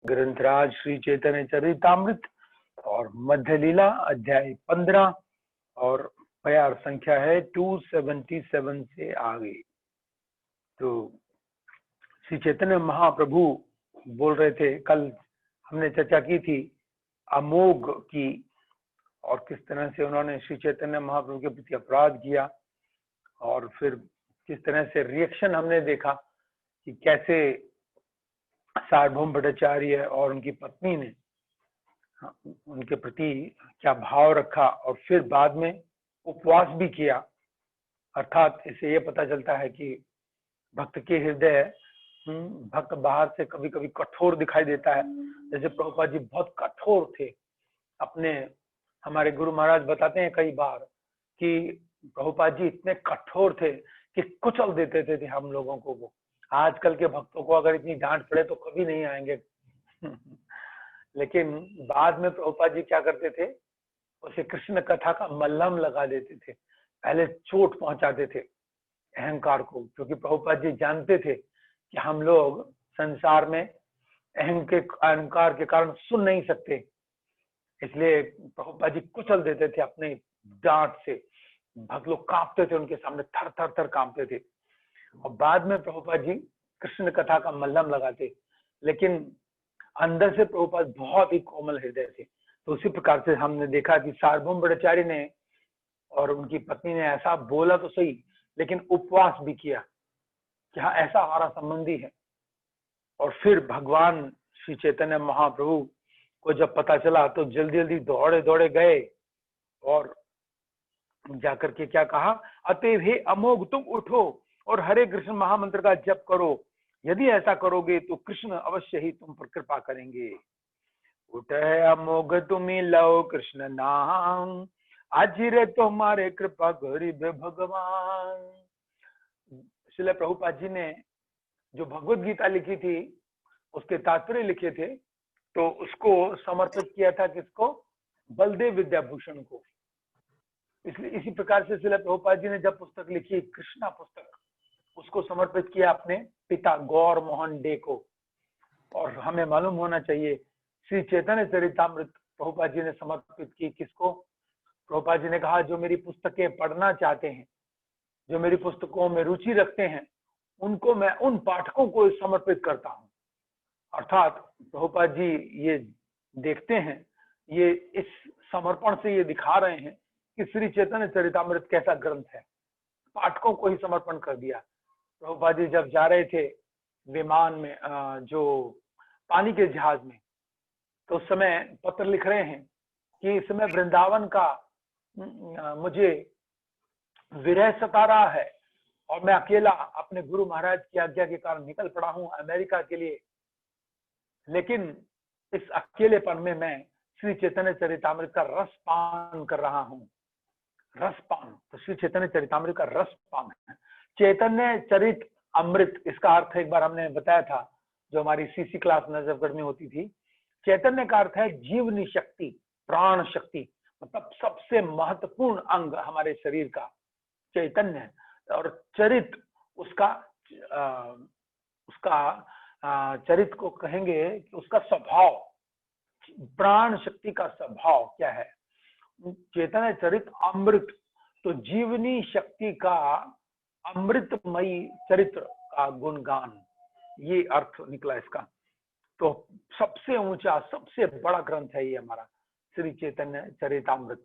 ग्रंथराज श्री चैतन्य चरितामृत और मध्य लीला अध्याय 15 और प्यार संख्या है 277 से आगे। तो श्री चैतन्य महाप्रभु बोल रहे थे, कल हमने चर्चा की थी अमोघ की, और किस तरह से उन्होंने श्री चैतन्य महाप्रभु के प्रति अपराध किया, और फिर किस तरह से रिएक्शन हमने देखा कि कैसे सार्वभौम भट्टाचार्य और उनकी पत्नी ने उनके प्रति क्या भाव रखा, और फिर बाद में उपवास भी किया। अर्थात इससे ये पता चलता है कि भक्त के हृदय, भक्त बाहर से कभी कभी कठोर दिखाई देता है। जैसे प्रभुपाद जी बहुत कठोर थे अपने, हमारे गुरु महाराज बताते हैं कई बार कि प्रभुपाद जी इतने कठोर थे कि कुचल देते थे हम लोगों को। वो आजकल के भक्तों को अगर इतनी डांट पड़े तो कभी नहीं आएंगे लेकिन बाद में प्रभुपाद जी क्या करते थे, उसे कृष्ण कथा का मल्लम लगा देते थे। पहले चोट पहुंचाते थे अहंकार को, क्योंकि प्रभुपाद जी जानते थे कि हम लोग संसार में अहंकार के कारण सुन नहीं सकते, इसलिए प्रभुपाद जी कुचल देते थे अपने डांट से। भक्त लोग कांपते थे उनके सामने, थर थर थर कांपते थे। और बाद में प्रभुपाद जी कृष्ण कथा का मल्लम लगाते, लेकिन अंदर से प्रभुपाद बहुत ही कोमल हृदय थे। तो उसी प्रकार से हमने देखा कि सार्वभौम भट्टाचार्य ने और उनकी पत्नी ने ऐसा बोला तो सही, लेकिन उपवास भी किया कि हाँ ऐसा हमारा संबंधी है। और फिर भगवान श्री चैतन्य महाप्रभु को जब पता चला तो जल्दी जल्दी दौड़े दौड़े गए और जाकर के क्या कहा, अतएव हे अमोघ तुम उठो और हरे कृष्ण महामंत्र का जप करो। यदि ऐसा करोगे तो कृष्ण अवश्य ही तुम पर कृपा करेंगे। उठे अमोघ तुम्हें लो कृष्ण नाम, आजिरे तुम्हारे कृपा गरीब भगवान। श्रील प्रभुपाद जी ने जो भगवत गीता लिखी थी उसके तात्पर्य लिखे थे, तो उसको समर्पित किया था किसको, बलदेव विद्याभूषण को। इसलिए इसी प्रकार से श्रील प्रभुपाद जी ने जब पुस्तक लिखी कृष्णा पुस्तक, उसको समर्पित किया अपने पिता गौर मोहन डे को। और हमें मालूम होना चाहिए श्री चैतन्य चरितामृत प्रभुपाद जी ने समर्पित की किसको। प्रभुपाद जी ने कहा जो मेरी पुस्तकें पढ़ना चाहते हैं, जो मेरी पुस्तकों में रुचि रखते हैं, उनको मैं उन पाठकों को समर्पित करता हूँ। अर्थात प्रभुपाद जी ये देखते हैं, ये इस समर्पण से ये दिखा रहे हैं कि श्री चैतन्य चरितामृत कैसा ग्रंथ है, पाठकों को ही समर्पण कर दिया। प्रभुपाद जी जब जा रहे थे विमान में, जो पानी के जहाज में, तो उस समय पत्र लिख रहे हैं कि इस समय वृंदावन का मुझे विरह सता रहा है और मैं अकेला अपने गुरु महाराज की आज्ञा के कारण निकल पड़ा हूं अमेरिका के लिए। लेकिन इस अकेलेपन में मैं श्री चैतन्य चरितामृत का रस पान कर रहा हूं। रसपान, तो श्री चैतन्य चरितामृत का रसपान है। चैतन्य चरित अमृत, इसका अर्थ एक बार हमने बताया था जो हमारी सीसी क्लास नजफगढ़ में होती थी। चैतन्य का अर्थ है जीवनी शक्ति, प्राण शक्ति, मतलब सबसे महत्वपूर्ण अंग हमारे शरीर का चैतन्य है। और चरित उसका चरित को कहेंगे कि उसका स्वभाव, प्राण शक्ति का स्वभाव क्या है। चैतन्य चरित अमृत, तो जीवनी शक्ति का अमृतमयी चरित्र का गुणगान, ये अर्थ निकला इसका। तो सबसे ऊंचा सबसे बड़ा ग्रंथ है ये हमारा श्री चैतन्य चरितामृत।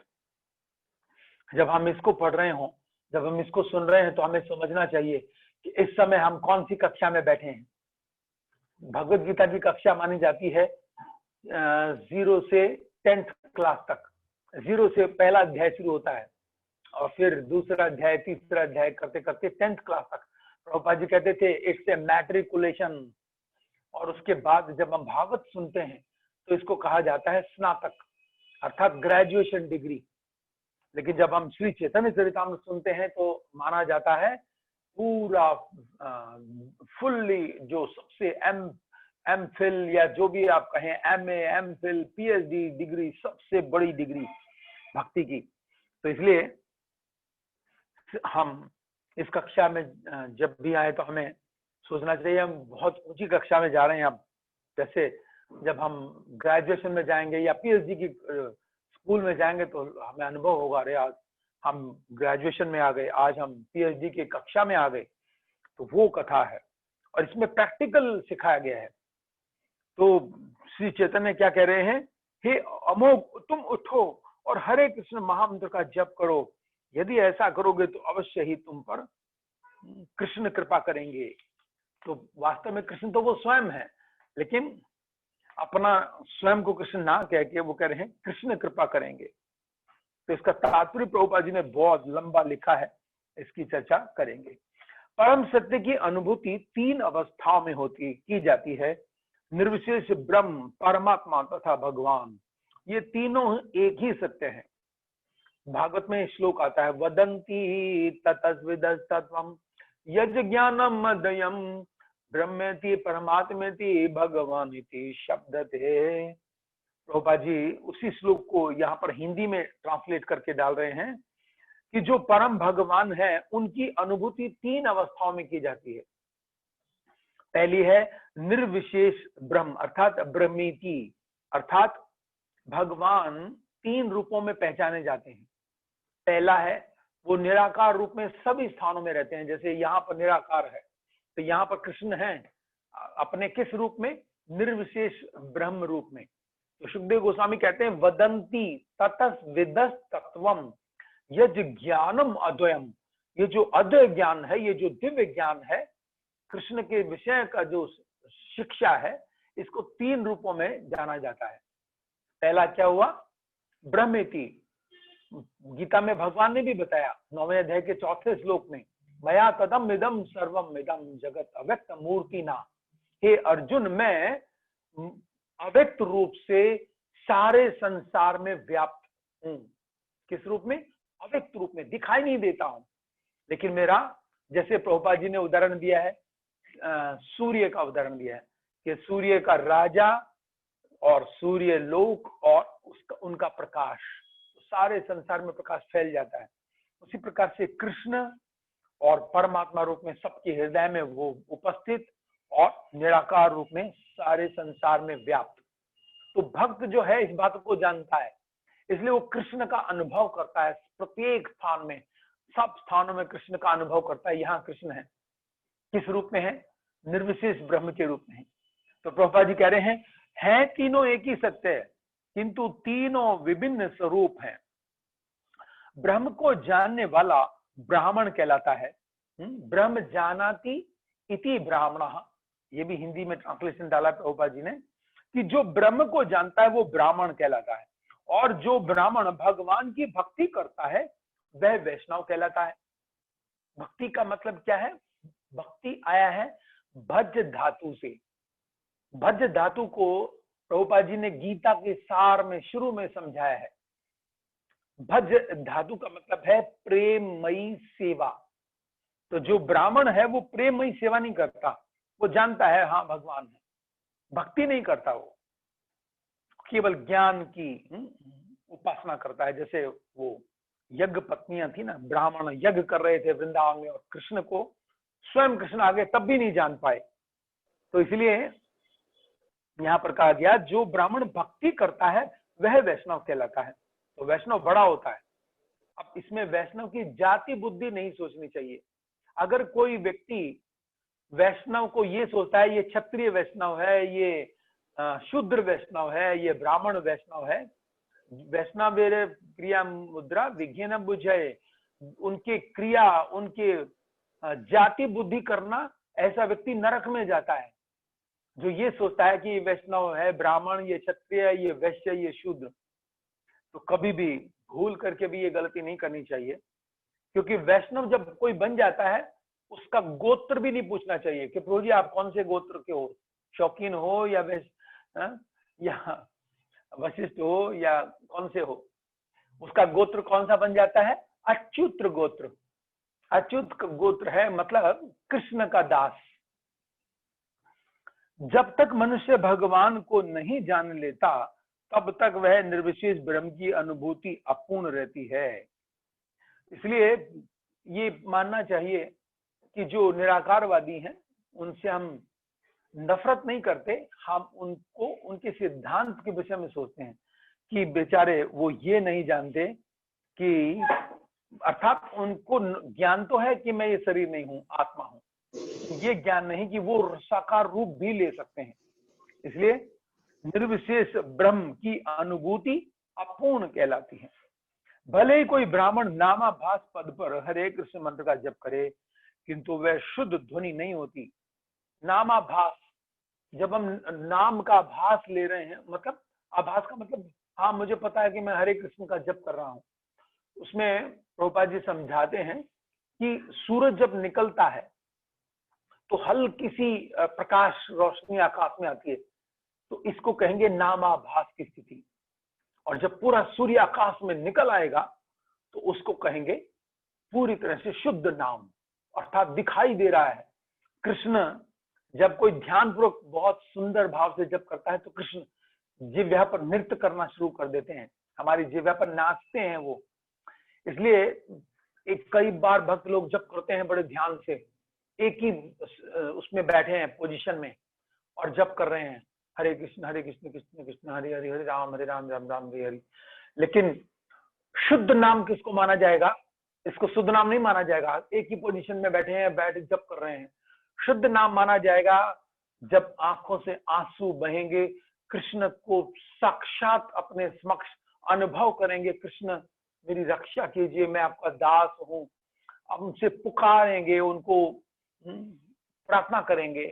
जब हम इसको पढ़ रहे हो, जब हम इसको सुन रहे हैं, तो हमें समझना चाहिए कि इस समय हम कौन सी कक्षा में बैठे हैं। भगवत गीता की कक्षा मानी जाती है 0 से 10th क्लास तक। 0 से पहला अध्याय शुरू होता है और फिर दूसरा अध्याय, तीसरा अध्याय करते करते 10th क्लास तक। प्रभुपाद जी कहते थे इट्स ए मैट्रिकुलेशन। और उसके बाद जब हम भागवत सुनते हैं तो इसको कहा जाता है स्नातक, अर्थात ग्रेजुएशन डिग्री। लेकिन जब हम श्री चैतन्य चरितामृत सुनते हैं तो माना जाता है पूरा फुल्ली, जो सबसे एम फिल या जो भी आप कहें, MA, MPhil, PhD डिग्री, सबसे बड़ी डिग्री भक्ति की। तो इसलिए हम इस कक्षा में जब भी आए तो हमें सोचना चाहिए हम बहुत ऊंची कक्षा में जा रहे हैं। अब जैसे जब हम ग्रेजुएशन में जाएंगे या पीएचडी की स्कूल में जाएंगे तो हमें अनुभव होगा, अरे आज हम ग्रेजुएशन में आ गए, आज हम पीएचडी की कक्षा में आ गए। तो वो कथा है और इसमें प्रैक्टिकल सिखाया गया है। तो श्री चैतन्य क्या कह रहे हैं, हे अमोघ तुम उठो और हरे कृष्ण महामंत्र का जप करो, यदि ऐसा करोगे तो अवश्य ही तुम पर कृष्ण कृपा करेंगे। तो वास्तव में कृष्ण तो वो स्वयं है, लेकिन अपना स्वयं को कृष्ण ना कह के वो कह रहे हैं कृष्ण कृपा करेंगे। तो इसका तात्पर्य प्रभुपाद जी ने बहुत लंबा लिखा है, इसकी चर्चा करेंगे। परम सत्य की अनुभूति 3 अवस्थाओं में की जाती है, निर्विशेष ब्रह्म, परमात्मा तथा भगवान। ये तीनों एक ही सत्य है। भागवत में श्लोक आता है, वदंती ततस्विदस्तत्वम् यज् ज्ञानम मदयम ब्रह्मेति परमात्मेति भगवानिति शब्दते। प्रभुपाद जी उसी श्लोक को यहाँ पर हिंदी में ट्रांसलेट करके डाल रहे हैं कि जो परम भगवान है उनकी अनुभूति 3 अवस्थाओं में की जाती है। पहली है निर्विशेष ब्रह्म अर्थात ब्रह्मीति, अर्थात भगवान 3 रूपों में पहचाने जाते हैं। पहला है वो निराकार रूप में सभी स्थानों में रहते हैं, जैसे यहाँ पर निराकार है तो यहाँ पर कृष्ण है अपने किस रूप में, निर्विशेष ब्रह्म रूप में। तो सुखदेव गोस्वामी कहते हैं वदंती ततस्विदस् तत्वम यज् ज्ञानम अद्वयम। ये जो अद्वय ज्ञान है, ये जो दिव्य ज्ञान है, कृष्ण के विषय का जो शिक्षा है, इसको 3 रूपों में जाना जाता है। पहला क्या हुआ, ब्रह्मेति। गीता में भगवान ने भी बताया 9वें अध्याय के 4थे श्लोक में, मया तदम इदम सर्वम इदम जगत अव्यक्त मूर्ति ना। हे अर्जुन, मैं अव्यक्त रूप से सारे संसार में व्याप्त हूं। किस रूप में, अव्यक्त रूप में, दिखाई नहीं देता हूं, लेकिन मेरा, जैसे प्रभुपाद जी ने उदाहरण दिया है, सूर्य का उदाहरण दिया है कि सूर्य का राजा और सूर्य लोक और उसका उनका प्रकाश, सारे संसार में प्रकाश फैल जाता है। उसी प्रकार से कृष्ण और परमात्मा रूप में सबके हृदय में वो उपस्थित और निराकार रूप में सारे संसार में व्याप्त। तो भक्त जो है इस बात को जानता है, इसलिए वो कृष्ण का अनुभव करता है। प्रत्येक स्थान में, सब स्थानों में कृष्ण का अनुभव करता है। यहाँ कृष्ण है, किस रूप में है, निर्विशेष ब्रह्म के रूप में है। तो प्रभुपाद जी कह रहे हैं तीनों एक ही सत्य है, किंतु तीनों विभिन्न स्वरूप हैं। ब्रह्म को जानने वाला ब्राह्मण कहलाता है। ब्रह्म जानाति इति ब्राह्मणः, ये भी हिंदी में ट्रांसलेशन डाला प्रभुपाद जी ने, कि जो ब्रह्म को जानता है वो ब्राह्मण कहलाता है, और जो ब्राह्मण भगवान की भक्ति करता है वह वैष्णव कहलाता है। भक्ति का मतलब क्या है, भक्ति आया है भज धातु से। भज धातु को प्रभुपाद जी ने गीता के सार में शुरू में समझाया है। भज धातु का मतलब है प्रेममयी सेवा। तो जो ब्राह्मण है वो प्रेममयी सेवा नहीं करता, वो जानता है हाँ भगवान है, भक्ति नहीं करता, वो केवल ज्ञान की उपासना करता है। जैसे वो यज्ञ पत्नियां थी ना, ब्राह्मण यज्ञ कर रहे थे वृंदावन में और कृष्ण को स्वयं कृष्ण आगे तब भी नहीं जान पाए। तो इसलिए यहाँ पर कहा गया जो ब्राह्मण भक्ति करता है वह वैष्णव कहलाता है। तो वैष्णव बड़ा होता है। अब इसमें वैष्णव की जाति बुद्धि नहीं सोचनी चाहिए। अगर कोई व्यक्ति वैष्णव को ये सोचता है ये क्षत्रिय वैष्णव है, ये शूद्र वैष्णव है, ये ब्राह्मण वैष्णव है, वैष्णव मेरे क्रिया मुद्रा विज्ञान बुझे, उनके क्रिया, उनके जाति बुद्धि करना, ऐसा व्यक्ति नरक में जाता है। जो ये सोचता है कि ये वैष्णव है, ब्राह्मण, ये क्षत्रिय, ये वैश्य, ये शूद्र, तो कभी भी भूल करके भी ये गलती नहीं करनी चाहिए। क्योंकि वैष्णव जब कोई बन जाता है उसका गोत्र भी नहीं पूछना चाहिए कि प्रभु जी आप कौन से गोत्र के हो, शौकीन हो या या वशिष्ठ हो या कौन से हो। उसका गोत्र कौन सा बन जाता है, अच्युत गोत्र। अच्युत गोत्र है मतलब कृष्ण का दास। जब तक मनुष्य भगवान को नहीं जान लेता तब तक वह निर्विशेष ब्रह्म की अनुभूति अपूर्ण रहती है। इसलिए ये मानना चाहिए कि जो निराकारवादी हैं उनसे हम नफरत नहीं करते, हम उनको उनके सिद्धांत के विषय में सोचते हैं कि बेचारे वो ये नहीं जानते कि, अर्थात उनको ज्ञान तो है कि मैं ये शरीर नहीं हूं, आत्मा हूं, ये ज्ञान नहीं कि वो साकार रूप भी ले सकते हैं। इसलिए निर्विशेष ब्रह्म की अनुभूति अपूर्ण कहलाती है। भले ही कोई ब्राह्मण नामाभास पद पर हरे कृष्ण मंत्र का जप करे, किंतु वह शुद्ध ध्वनि नहीं होती। नामाभास, जब हम नाम का आभास ले रहे हैं, मतलब आभास का मतलब, हाँ मुझे पता है कि मैं हरे कृष्ण का जप कर रहा हूं। उसमें प्रभुपाद जी समझाते हैं कि सूरज जब निकलता है तो हल्की सी प्रकाश रोशनी आकाश में आती है, तो इसको कहेंगे नामाभास की स्थिति। और जब पूरा सूर्य आकाश में निकल आएगा तो उसको कहेंगे पूरी तरह से शुद्ध नाम, अर्थात दिखाई दे रहा है। कृष्ण जब कोई ध्यानपूर्वक बहुत सुंदर भाव से जप करता है तो कृष्ण जिह्वा पर नृत्य करना शुरू कर देते हैं, हमारी जिह्वा पर नाचते हैं वो। इसलिए एक कई बार भक्त लोग जप करते हैं बड़े ध्यान से, एक ही उसमें बैठे हैं पोजीशन में और जप कर रहे हैं, हरे कृष्ण कृष्ण कृष्ण हरे हरे, हरे राम राम राम हरे हरे। लेकिन शुद्ध नाम किसको माना जाएगा? इसको शुद्ध नाम नहीं माना जाएगा। एक ही पोजीशन में बैठे हैं, बैठ जप कर रहे हैं। शुद्ध नाम माना जाएगा जब आंखों से आंसू बहेंगे, कृष्ण को साक्षात अपने समक्ष अनुभव करेंगे, कृष्ण मेरी रक्षा कीजिए, मैं आपका दास हूं, अब उनसे पुकारेंगे, उनको प्रार्थना करेंगे।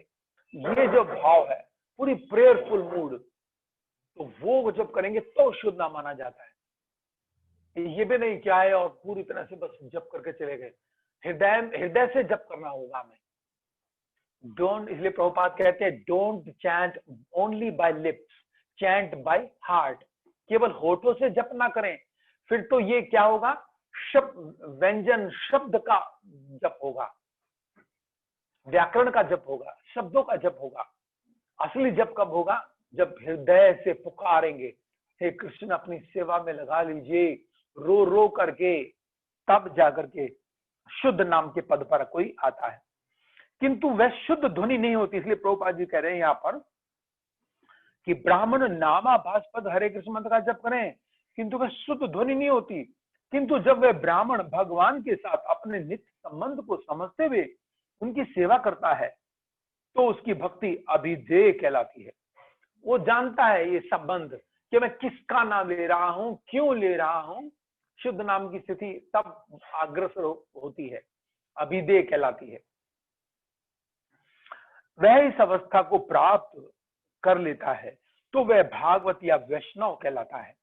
ये जो भाव है, पूरी प्रेयरफुल मूड, तो वो जब करेंगे तो शुद्ध नाम माना जाता है। ये भी नहीं क्या है और पूरी तरह से बस जप करके चले गए, हृदय से जप करना होगा हमें। डोंट, इसलिए प्रभुपाद कहते हैं don't chant only by lips, chant by heart. केवल होठों से जप ना करें, फिर तो ये क्या होगा, शब्द व्यंजन शब्द का जप होगा, व्याकरण का जप होगा, शब्दों का जप होगा। असली जप कब होगा? जब हृदय से पुकारेंगे, हे कृष्ण अपनी सेवा में लगा लीजिए, रो रो करके, तब जाकर के शुद्ध नाम के पद पर कोई आता है। किंतु वह शुद्ध ध्वनि नहीं होती। इसलिए प्रभुपाद जी कह रहे हैं यहाँ पर कि ब्राह्मण नामाभास पद हरे कृष्ण मंत्र का जप करें, किंतु वह शुद्ध ध्वनि नहीं होती। किंतु जब वह ब्राह्मण भगवान के साथ अपने नित्य संबंध को समझते हुए उनकी सेवा करता है तो उसकी भक्ति अभिधेय कहलाती है। वो जानता है ये संबंध कि मैं किसका नाम ले रहा हूं, क्यों ले रहा हूं। शुद्ध नाम की स्थिति तब अग्रसर होती है, अभिधेय कहलाती है। वह इस अवस्था को प्राप्त कर लेता है तो वह भागवत या वैष्णव कहलाता है।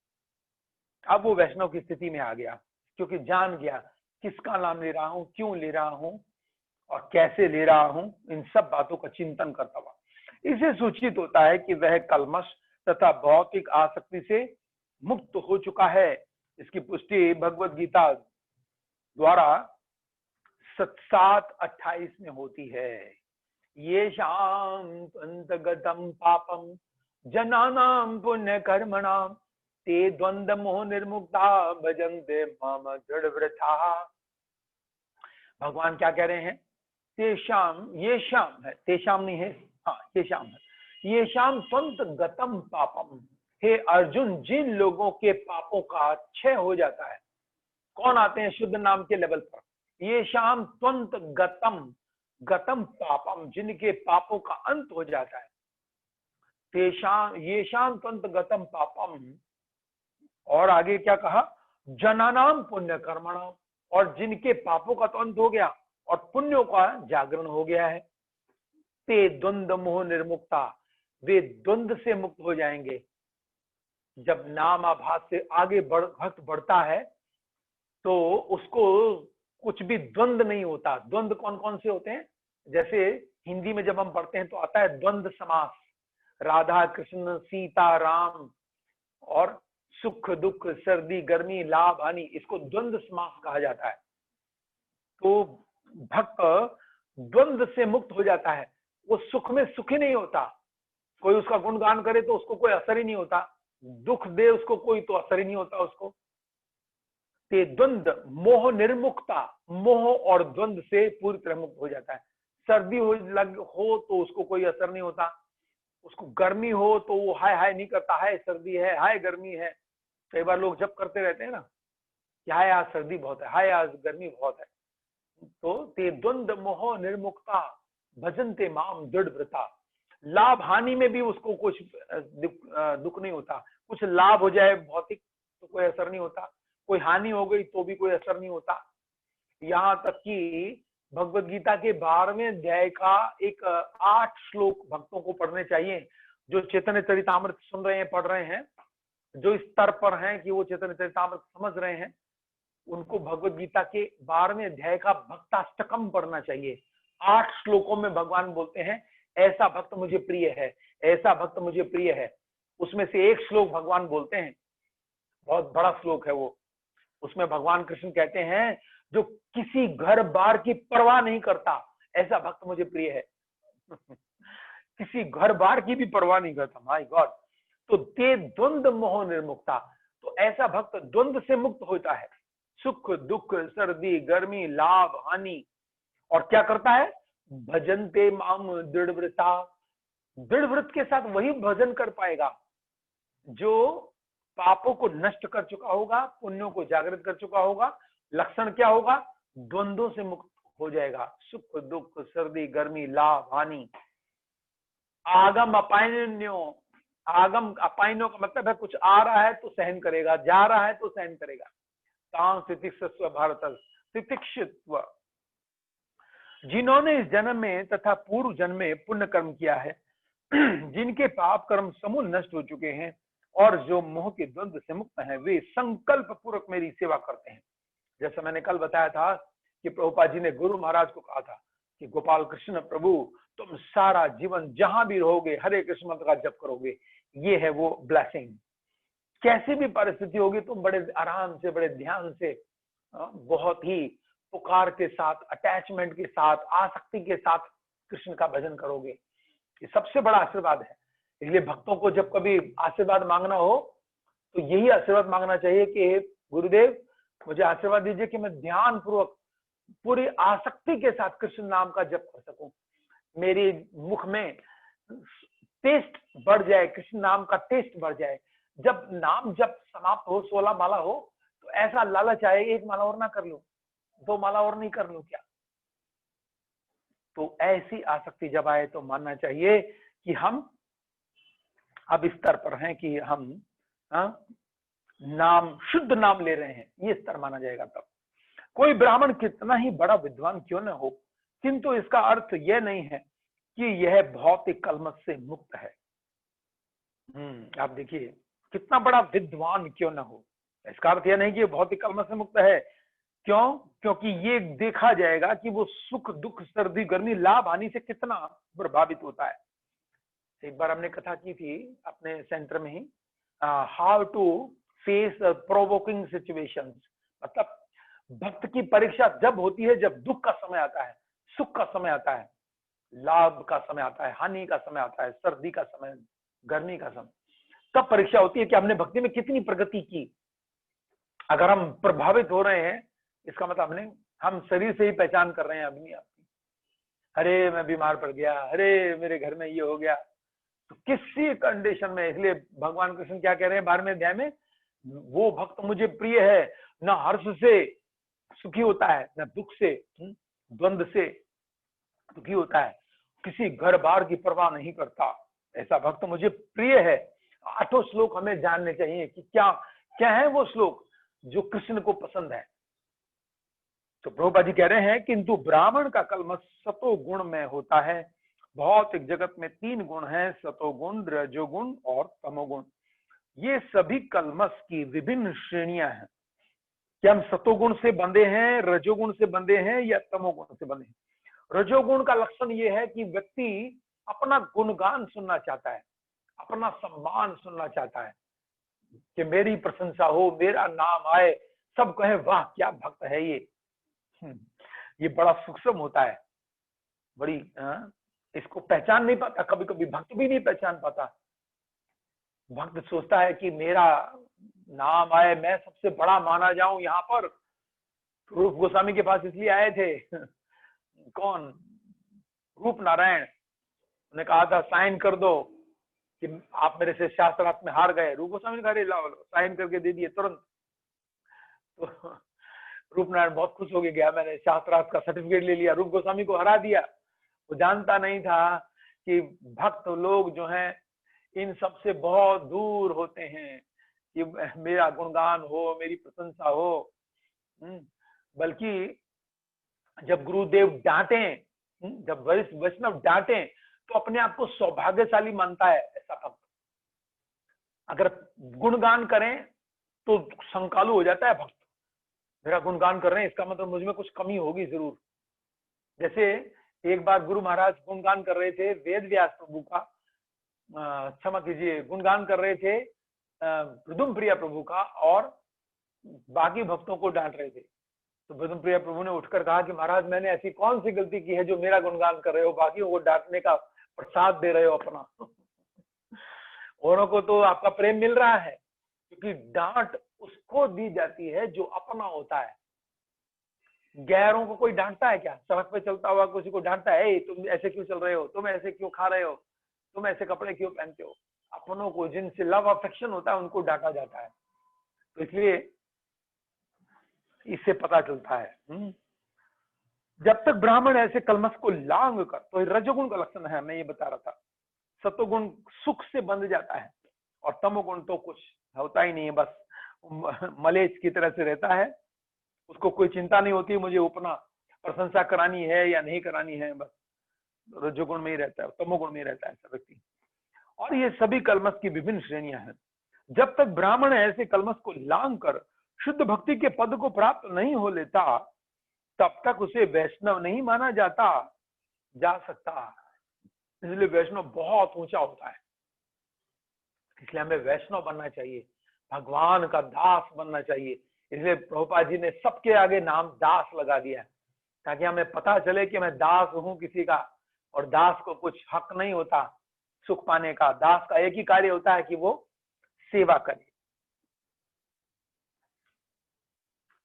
अब वो वैष्णव की स्थिति में आ गया, क्योंकि जान गया किसका नाम ले रहा हूं, क्यों ले रहा हूं और कैसे ले रहा हूं, इन सब बातों का चिंतन करता हुआ। इससे सूचित होता है कि वह कल्मश तथा भौतिक आसक्ति से मुक्त हो चुका है। इसकी पुष्टि भगवत गीता द्वारा 7:28 में होती है। ये शाम अंतगतम पापम जनानाम पुण्य कर्मणाम ते द्वंद्व मोह निर्मुक्ता भजन्ते मम दृढ़व्रता। भगवान क्या कह रहे हैं? तेषाम, ये शाम है, तेषाम नहीं है, हाँ ये शाम है, ये शाम त्वंत गतम पापम। हे अर्जुन, जिन लोगों के पापों का क्षय हो जाता है, कौन आते हैं शुद्ध नाम के लेवल पर? ये शाम त्वंत गतम, गतम पापम, जिनके पापों का अंत हो जाता है। तेषाम ये शाम त्वंत गतम पापम, और आगे क्या कहा? जनानाम पुण्य कर्मणाम, और जिनके पापों का तो अंत हो गया और पुण्यों का जागरण हो गया है। ते द्वंद्व मोह निर्मुक्ता, वे द्वंद्व से मुक्त हो जाएंगे। जब नाम आभास से आगे भक्त बढ़ता है तो उसको कुछ भी द्वंद्व नहीं होता। द्वंद्व कौन कौन से होते हैं? जैसे हिंदी में जब हम पढ़ते हैं तो आता है द्वंद्व समास, राधा कृष्ण, सीता राम, और सुख दुख, सर्दी गर्मी, लाभ हानि, इसको द्वंद्व समास कहा जाता है। तो भक्त द्वंद्व से मुक्त हो जाता है, वो सुख में सुखी नहीं होता। कोई उसका गुणगान करे तो उसको कोई असर ही नहीं होता, दुख दे उसको कोई तो असर ही नहीं होता उसको। ते द्वंद्व मोह निर्मुक्ता, मोह और द्वंद्व से पूरी तरह मुक्त हो जाता है। सर्दी हो तो उसको कोई असर नहीं होता, उसको गर्मी हो तो वो हाय हाय नहीं करता, हाय सर्दी है, हाय गर्मी है। कई बार लोग जब करते रहते हैं ना कि हाय आज सर्दी बहुत है, हाय आज गर्मी बहुत है। तो ते द्वंद मोह निर्मुक्ता भजनते माम दृढ़ व्रता। लाभ हानि में भी उसको कुछ दुख नहीं होता। कुछ लाभ हो जाए भौतिक तो कोई असर नहीं होता, कोई हानि हो गई तो भी कोई असर नहीं होता। यहाँ तक कि भगवत गीता के 12वें अध्याय का एक 8 श्लोक भक्तों को पढ़ने चाहिए। जो चैतन्य चरितामृत सुन रहे हैं, पढ़ रहे हैं, जो इस स्तर पर हैं कि वो चैतन्य चरितामृत समझ रहे हैं, उनको भगवत गीता के 12वें अध्याय का भक्ताष्टकम पढ़ना चाहिए। 8 श्लोकों में भगवान बोलते हैं ऐसा भक्त मुझे प्रिय है, ऐसा भक्त मुझे प्रिय है। उसमें से एक श्लोक भगवान बोलते हैं, बहुत बड़ा श्लोक है वो। उसमें भगवान कृष्ण कहते हैं जो किसी घर बार की परवाह नहीं करता, ऐसा भक्त मुझे प्रिय है। किसी घर बार की भी परवाह नहीं करता, माय गॉड। तो ते द्वंद मोह निर्मुक्ता, तो ऐसा भक्त द्वंद से मुक्त होता है, सुख दुख सर्दी गर्मी लाभ हानि। और क्या करता है? भजनते माम दृढ़ व्रता। दृढ़ व्रत के साथ वही भजन कर पाएगा जो पापों को नष्ट कर चुका होगा, पुण्यों को जागृत कर चुका होगा। लक्षण क्या होगा? द्वंद्वों से मुक्त हो जाएगा, सुख दुख सर्दी गर्मी लाभ हानि। आगम अपायन्यो, आगम अपायन्यो का मतलब है कुछ आ रहा है तो सहन करेगा, जा रहा है तो सहन करेगा। तां तितिक्षस्व भारत, तितिक्षित्व। जिन्होंने इस जन्म में तथा पूर्व जन्म में पुण्य कर्म किया है, जिनके पाप कर्म समूल नष्ट हो चुके हैं और जो मोह के द्वंद्व से मुक्त हैं, वे संकल्प पूर्वक मेरी सेवा करते हैं। जैसा मैंने कल बताया था कि प्रभुपाद जी ने गुरु महाराज को कहा था कि गोपाल कृष्ण प्रभु तुम सारा जीवन जहां भी रहोगे हरे कृष्ण मंत्र का जप करोगे, ये है वो ब्लेसिंग। कैसी भी परिस्थिति होगी तुम बड़े आराम से, बड़े ध्यान से, बहुत ही पुकार के साथ, अटैचमेंट के साथ, आसक्ति के साथ कृष्ण का भजन करोगे। ये सबसे बड़ा आशीर्वाद है। इसलिए भक्तों को जब कभी आशीर्वाद मांगना हो तो यही आशीर्वाद मांगना चाहिए कि गुरुदेव मुझे आशीर्वाद दीजिए कि मैं ध्यान पूर्वक पूरी आसक्ति के साथ कृष्ण नाम का जप कर सकूं, मेरी मुख में टेस्ट बढ़ जाए, कृष्ण नाम का टेस्ट बढ़ जाए। जब नाम जब समाप्त हो, 16 माला हो, तो ऐसा लालच आए, एक माला और ना कर लूं, 2 माला और नहीं कर लूं क्या? तो ऐसी आसक्ति जब आए तो मानना चाहिए कि हम अब इस स्तर पर हैं कि हम नाम, शुद्ध नाम ले रहे हैं, ये स्तर माना जाएगा। तब कोई ब्राह्मण कितना ही बड़ा विद्वान क्यों न हो, किंतु इसका अर्थ यह नहीं है कि यह भौतिक कलमश से मुक्त है। आप देखिए, कितना बड़ा विद्वान क्यों न हो, इसका अर्थ यह नहीं कि भौतिक कलमश से मुक्त है। क्यों? क्योंकि ये देखा जाएगा कि वो सुख दुख सर्दी गर्मी लाभ हानि से कितना प्रभावित होता है। एक बार हमने कथा की थी अपने सेंटर में ही, how to face provoking situations. मतलब भक्त की परीक्षा जब होती है जब दुख का समय आता है, सुख का समय आता है, लाभ का समय आता है, हानि का समय आता है, सर्दी का समय, गर्मी का समय, तब परीक्षा होती है कि हमने भक्ति में कितनी प्रगति की। अगर हम प्रभावित हो रहे हैं, इसका मतलब हम शरीर से ही पहचान कर रहे हैं अपनी आपकी, अरे मैं बीमार पड़ गया, अरे मेरे घर में ये हो गया। तो किसी कंडीशन में, इसलिए भगवान कृष्ण क्या कह रहे हैं 12वें अध्याय में, वो भक्त मुझे प्रिय है, न हर्ष से सुखी होता है, न दुख से द्वंद्व से दुखी होता है, किसी घर बार की परवाह नहीं करता, ऐसा भक्त मुझे प्रिय है। 8 श्लोक हमें जानने चाहिए कि क्या क्या है वो श्लोक जो कृष्ण को पसंद है। तो प्रभुपाद जी कह रहे हैं किंतु ब्राह्मण का कलमश सतो गुण में होता है। भौतिक जगत में 3 गुण हैं, सतोगुण, रजोगुण और तमोगुण। ये सभी कलमश की विभिन्न श्रेणियां हैं कि हम सतोगुण से बंधे हैं, रजोगुण से बंधे हैं या तमोगुण से बंधे हैं। रजोगुण का लक्षण ये है कि व्यक्ति अपना गुणगान सुनना चाहता है, अपना सम्मान सुनना चाहता है कि मेरी प्रशंसा हो, मेरा नाम आए, सब कहे वाह क्या भक्त है ये बड़ा सूक्ष्म होता है, बड़ी इसको पहचान नहीं पाता, कभी कभी भक्त भी नहीं पहचान पाता। भक्त सोचता है कि मेरा नाम आए, मैं सबसे बड़ा माना जाऊं। यहाँ पर रूप गोस्वामी के पास इसलिए आए थे कौन, रूप नारायण ने कहा था साइन कर दो कि आप मेरे से शास्त्रार्थ में हार गए। रूप गोस्वामी ने कहा लाओ साइन करके दे दिए तुरंत। तो रूप नारायण बहुत खुश हो गया, मैंने शास्त्रार्थ का सर्टिफिकेट ले लिया, रूप गोस्वामी को हरा दिया। वो जानता नहीं था कि भक्त लोग जो हैं इन सब से बहुत दूर होते हैं कि मेरा गुणगान हो, मेरी प्रशंसा हो। बल्कि जब गुरुदेव डांटे, जब वरिष्ठ वैष्णव डांटे, तो अपने आप को सौभाग्यशाली मानता है ऐसा भक्त। अगर गुणगान करें तो शंकालु हो जाता है भक्त, मेरा गुणगान कर रहे हैं इसका मतलब मुझ में कुछ कमी होगी जरूर। जैसे एक बार गुरु महाराज गुणगान कर रहे थे वेद व्यास प्रभु का, क्षमा कीजिए, गुणगान कर रहे थे प्रदुम प्रिया प्रभु का, और बाकी भक्तों को डांट रहे थे। तो प्रदुम प्रिया प्रभु ने उठकर कहा कि महाराज मैंने ऐसी कौन सी गलती की है जो मेरा गुणगान कर रहे हो, बाकियों को डांटने का प्रसाद दे रहे हो अपना। औरों को तो आपका प्रेम मिल रहा है, क्योंकि डांट उसको दी जाती है जो अपना होता है। गैरों को कोई डांटता है क्या? सड़क पे चलता हुआ किसी को डांटता है, तुम ऐसे क्यों चल रहे हो, तुम ऐसे क्यों खा रहे हो, तुम ऐसे कपड़े क्यों पहनते हो? अपनों को, जिनसे लव अफेक्शन होता है, उनको डांटा जाता है। तो इसलिए इससे पता चलता है जब तक ब्राह्मण ऐसे कलमश को लांग कर, तो रजोगुण का लक्षण है, मैं ये बता रहा था। सतोगुण सुख से बंध जाता है, और तमोगुण तो कुछ होता ही नहीं है, बस मलेच की तरह से रहता है। उसको कोई चिंता नहीं होती मुझे उपना प्रशंसा करानी है या नहीं करानी है, बस रजोगुण में ही रहता है, तमोगुण में ही रहता है ऐसा व्यक्ति। और ये सभी कलमश की विभिन्न श्रेणियां हैं। जब तक ब्राह्मण ऐसे कलमश को लांग कर शुद्ध भक्ति के पद को प्राप्त नहीं हो लेता, तब तक उसे वैष्णव नहीं माना जा सकता। इसलिए वैष्णव बहुत ऊंचा होता है, इसलिए हमें वैष्णव बनना चाहिए, भगवान का दास बनना चाहिए। इसलिए प्रभुपाद जी ने सबके आगे नाम दास लगा दिया, ताकि हमें पता चले कि मैं दास हूं किसी का, और दास को कुछ हक नहीं होता सुख पाने का। दास का एक ही कार्य होता है कि वो सेवा करे।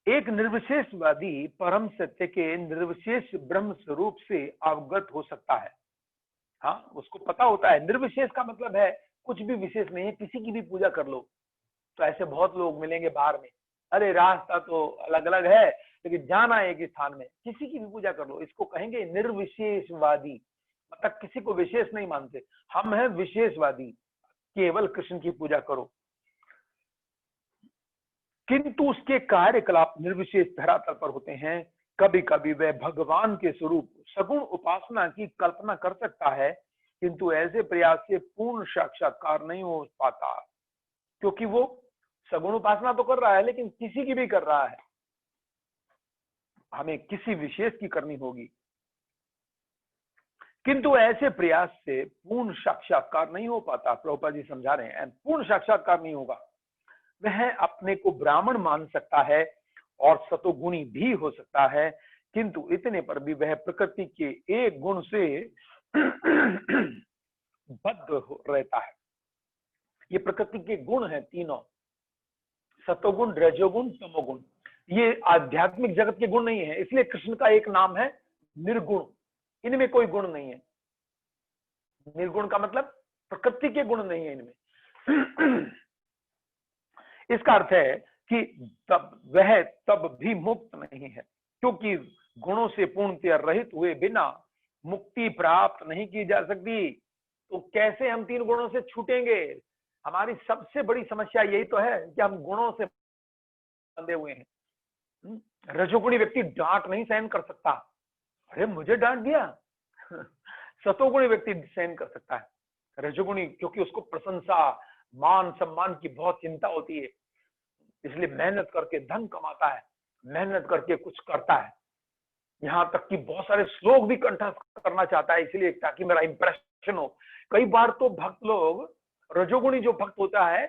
एक निर्विशेषवादी परम सत्य के निर्विशेष ब्रह्म स्वरूप से अवगत हो सकता है। हाँ, उसको पता होता है। निर्विशेष का मतलब है कुछ भी विशेष नहीं है, किसी की भी पूजा कर लो। तो ऐसे बहुत लोग मिलेंगे बाहर में, अरे रास्ता तो अलग अलग है लेकिन जाना एक ही स्थान में, किसी की भी पूजा कर लो। इसको कहेंगे निर्विशेषवादी, मतलब किसी को विशेष नहीं मानते। हम हैं विशेषवादी, केवल कृष्ण की पूजा करो। किंतु उसके कार्यकलाप निर्विशेष धरातल पर होते हैं। कभी कभी वह भगवान के स्वरूप सगुण उपासना की कल्पना कर सकता है, किंतु ऐसे प्रयास से पूर्ण साक्षात्कार नहीं हो पाता, क्योंकि वो सगुण उपासना तो कर रहा है लेकिन किसी की भी कर रहा है। हमें किसी विशेष की करनी होगी, किंतु ऐसे प्रयास से पूर्ण साक्षात्कार नहीं हो पाता। प्रभुपाद जी समझा रहे हैं, पूर्ण साक्षात्कार नहीं होगा। वह अपने को ब्राह्मण मान सकता है और सतोगुणी भी हो सकता है, किंतु इतने पर भी वह प्रकृति के एक गुण से बद्ध रहता है। ये प्रकृति के गुण हैं तीनों, सतोगुण, रजोगुण, तमोगुण। ये आध्यात्मिक जगत के गुण नहीं है, इसलिए कृष्ण का एक नाम है निर्गुण। इनमें कोई गुण नहीं है। निर्गुण का मतलब प्रकृति के गुण नहीं है इनमें। इसका अर्थ है कि वह तब भी मुक्त नहीं है, क्योंकि गुणों से पूर्णतया रहित हुए बिना मुक्ति प्राप्त नहीं की जा सकती। तो कैसे हम तीन गुणों से छूटेंगे? हमारी सबसे बड़ी समस्या यही तो है कि हम गुणों से बंधे हुए हैं। रजोगुणी व्यक्ति डांट नहीं सहन कर सकता, अरे मुझे डांट दिया। सतोगुणी व्यक्ति सहन कर सकता है, रजोगुणी क्योंकि उसको प्रशंसा, मान सम्मान की बहुत चिंता होती है, इसलिए मेहनत करके धन कमाता है, मेहनत करके कुछ करता है, यहाँ तक कि बहुत सारे श्लोक भी कंठस्थ करना चाहता है, इसलिए ताकि मेरा इंप्रेशन हो। कई बार तो भक्त लोग, रजोगुणी जो भक्त होता है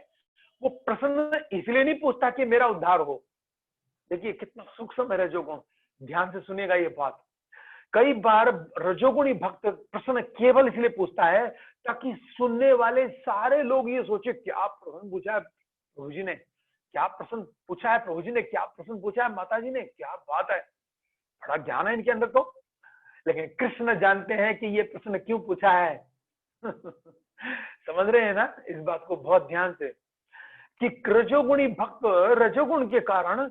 वो प्रसन्न इसलिए नहीं पूछता कि मेरा उद्धार हो। देखिए कितना सूक्ष्म है रजोगुण, ध्यान से सुनिएगा ये बात। कई बार रजोगुणी भक्त प्रश्न केवल इसलिए पूछता है ताकि सुनने वाले सारे लोग ये सोचे क्या प्रश्न पूछा है प्रभु जी ने, क्या प्रश्न पूछा है प्रभु जी ने, क्या प्रश्न पूछा है माता जी ने, क्या बात है, बड़ा ज्ञान है इनके अंदर। तो लेकिन कृष्ण जानते हैं कि ये प्रश्न क्यों पूछा है। समझ रहे हैं ना इस बात को बहुत ध्यान से, कि रजोगुणी भक्त रजोगुण के कारण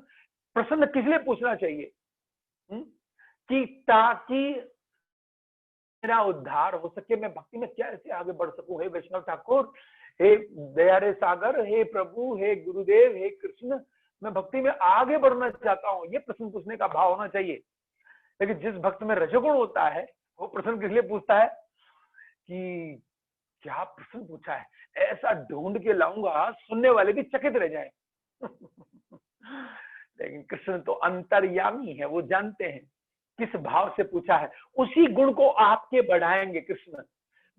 प्रश्न किस लिए पूछना चाहिए? कि ताकि मेरा उद्धार हो सके, मैं भक्ति में कैसे आगे बढ़ सकूं। हे वैष्णव ठाकुर, हे दयारे सागर, हे प्रभु, हे गुरुदेव, हे कृष्ण, मैं भक्ति में आगे बढ़ना चाहता हूं, ये प्रश्न पूछने का भाव होना चाहिए। लेकिन जिस भक्त में रजोगुण होता है वो प्रश्न किस लिए पूछता है कि क्या प्रश्न पूछा है, ऐसा ढूंढ के लाऊंगा सुनने वाले भी चकित रह जाए। लेकिन कृष्ण तो अंतर्यामी है, वो जानते हैं किस भाव से पूछा है, उसी गुण को आपके बढ़ाएंगे कृष्ण।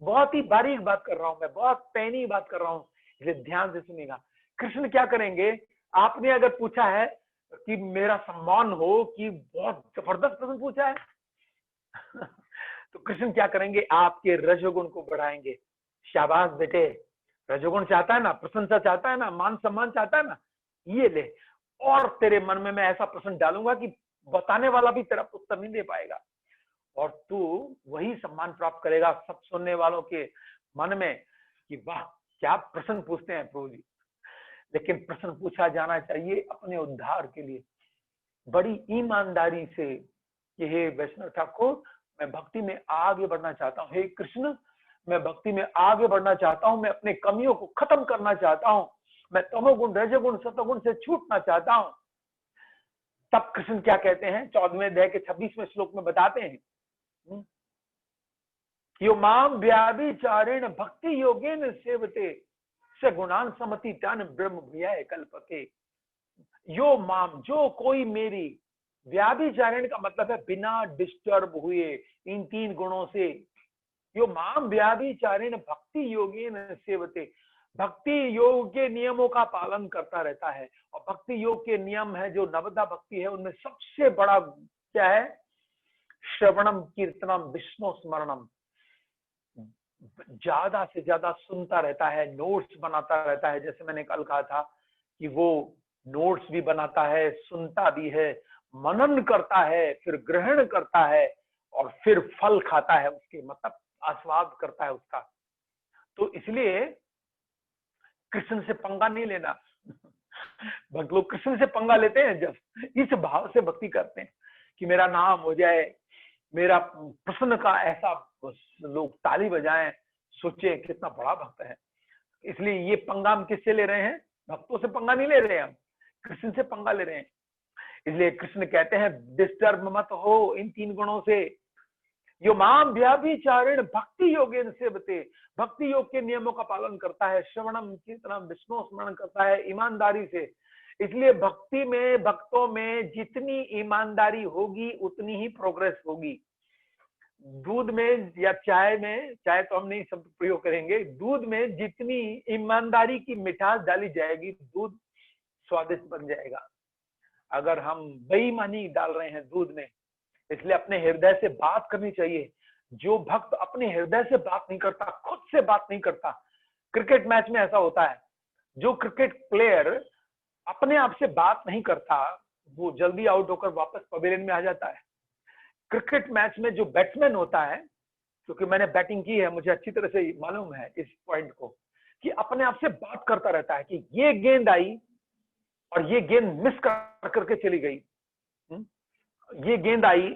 बहुत ही बारीक बात कर रहा हूं मैं, बहुत पैनी बात कर रहा हूं, इसलिए ध्यान से सुनिएगा। कृष्ण क्या करेंगे, आपने अगर पूछा है कि मेरा सम्मान हो, कि बहुत जबरदस्त प्रश्न पूछा है, तो कृष्ण क्या करेंगे, आपके रजोगुण को बढ़ाएंगे। शाबाश बेटे, रजोगुण चाहता है ना, प्रशंसा चाहता है ना, मान सम्मान चाहता है ना, ये ले, और तेरे मन में मैं ऐसा प्रश्न डालूंगा कि बताने वाला भी तेरा उत्तर नहीं दे पाएगा, और तू वही सम्मान प्राप्त करेगा सब सुनने वालों के मन में कि वाह क्या प्रश्न पूछते हैं प्रभु जी। लेकिन प्रश्न पूछा जाना चाहिए अपने उद्धार के लिए, बड़ी ईमानदारी से कि हे वैष्णव ठाकुर, मैं भक्ति में आगे बढ़ना चाहता हूँ, हे कृष्ण मैं भक्ति में आगे बढ़ना चाहता हूँ, मैं अपने कमियों को खत्म करना चाहता हूँ, मैं तमोगुण रजोगुण सतोगुण से छूटना चाहता हूँ। तब कृष्ण क्या कहते हैं, 14वें अध्याय के 26वें श्लोक में बताते हैं, यो माम व्याभिचारेण भक्ति योगेन सेवते से गुणान समति त्यान ब्रह्म भूयाय कल्पते। यो माम, जो कोई मेरी, व्याभिचारण का मतलब है बिना डिस्टर्ब हुए इन 3 गुणों से, यो माम व्याभिचारेण भक्ति योगेन सेवते, भक्ति योग के नियमों का पालन करता रहता है। और भक्ति योग के नियम है जो नवदा भक्ति है, उनमें सबसे बड़ा क्या है, श्रवणम कीर्तनम विष्णु स्मरणम, ज्यादा से ज्यादा सुनता रहता है, नोट्स बनाता रहता है। जैसे मैंने कल कहा था कि वो नोट्स भी बनाता है, सुनता भी है, मनन करता है, फिर ग्रहण करता है और फिर फल खाता है, उसके मतलब आस्वाद करता है उसका। तो इसलिए कृष्ण से पंगा नहीं लेना। भक्त लोग कृष्ण से पंगा लेते हैं जब इस भाव से भक्ति करते हैं कि मेरा नाम हो जाए, मेरा प्रश्न का ऐसा लोग ताली बजाएं, सोचे कितना बड़ा भक्त है। इसलिए ये पंगा हम किससे ले रहे हैं, भक्तों से पंगा नहीं ले रहे हैं, हम कृष्ण से पंगा ले रहे हैं। इसलिए कृष्ण कहते हैं डिस्टर्ब मत हो इन 3 गुणों से। यो माम व्याभिचारेण भक्ति योगेन सेवते, भक्ति योग के नियमों का पालन करता है, श्रवणम कीर्तनम विष्णु स्मरण करता है ईमानदारी से। इसलिए भक्ति में, भक्तों में जितनी ईमानदारी होगी उतनी ही प्रोग्रेस होगी। दूध में या चाय में, चाय तो हम नहीं शब्द प्रयोग करेंगे, दूध में जितनी ईमानदारी की मिठास डाली जाएगी दूध स्वादिष्ट बन जाएगा। अगर हम बेईमानी डाल रहे हैं दूध में, इसलिए अपने हृदय से बात करनी चाहिए। जो भक्त अपने हृदय से बात नहीं करता, खुद से बात नहीं करता, क्रिकेट मैच में ऐसा होता है, जो क्रिकेट प्लेयर अपने आप से बात नहीं करता वो जल्दी आउट होकर वापस पवेलियन में आ जाता है। क्रिकेट मैच में जो बैट्समैन होता है, क्योंकि मैंने बैटिंग की है, मुझे अच्छी तरह से मालूम है इस पॉइंट को, कि अपने आप से बात करता रहता है कि ये गेंद आई और ये गेंद मिस करके चली गई, ये गेंद आई,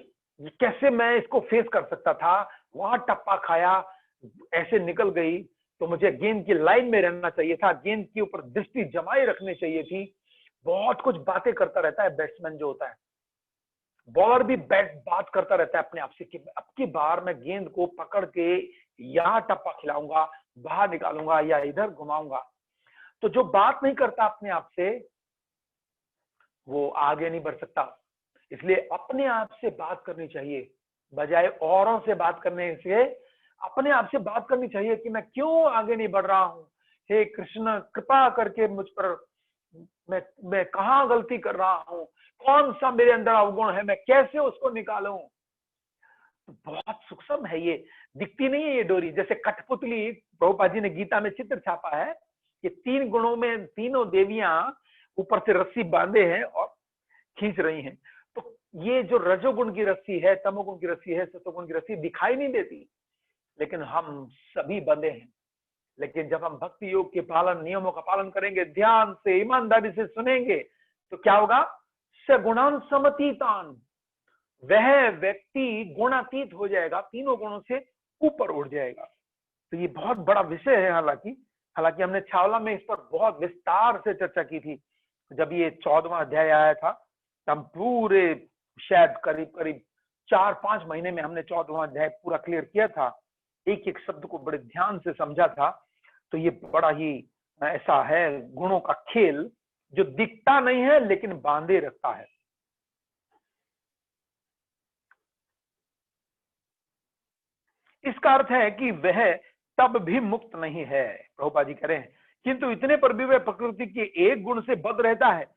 कैसे मैं इसको फेस कर सकता था, वहां टप्पा खाया, ऐसे निकल गई, तो मुझे गेंद की लाइन में रहना चाहिए था, गेंद के ऊपर दृष्टि जमाए रखनी चाहिए थी। बहुत कुछ बातें करता रहता है बैट्समैन जो होता है। बॉलर भी बात करता रहता है अपने आप से कि अब की बार मैं गेंद को पकड़ के यहाँ टप्पा खिलाऊंगा, बाहर निकालूंगा या इधर घुमाऊंगा। तो जो बात नहीं करता अपने आप से वो आगे नहीं बढ़ सकता। इसलिए अपने आप से बात करनी चाहिए, बजाय औरों से बात करने से अपने आप से बात करनी चाहिए कि मैं क्यों आगे नहीं बढ़ रहा हूं। हे कृष्ण कृपा करके मुझ पर, मैं कहाँ गलती कर रहा हूं, कौन सा मेरे अंदर अवगुण है, मैं कैसे उसको निकालूं। तो बहुत सूक्ष्म है ये, दिखती नहीं है ये डोरी। जैसे कठपुतली, प्रभुपाद जी ने गीता में चित्र छापा है कि 3 गुणों में तीनों देवियां ऊपर से रस्सी बांधे हैं और खींच रही हैं। तो ये जो रजोगुण की रस्सी है, तमोगुण की रस्सी है, सतोगुण की रस्सी दिखाई नहीं देती, लेकिन हम सभी बंधे हैं। लेकिन जब हम भक्ति योग के पालन, नियमों का पालन करेंगे, ध्यान से, ईमानदारी से सुनेंगे, तो क्या होगा? सगुणान समतीतान, वह व्यक्ति गुणातीत हो जाएगा, तीनों गुणों से ऊपर उठ जाएगा। तो ये बहुत बड़ा विषय है। हालांकि हमने छावला में इस पर बहुत विस्तार से चर्चा की थी। जब ये 14वां अध्याय आया था, हम पूरे शायद करीब 4-5 महीने में हमने 14वां अध्याय पूरा क्लियर किया था, एक एक शब्द को बड़े ध्यान से समझा था। तो ये बड़ा ही ऐसा है गुणों का खेल, जो दिखता नहीं है लेकिन बांधे रखता है। इसका अर्थ है कि वह तब भी मुक्त नहीं है, प्रभुपाद जी कह रहे हैं, किंतु इतने पर भी वह प्रकृति के एक गुण से बद्ध रहता है।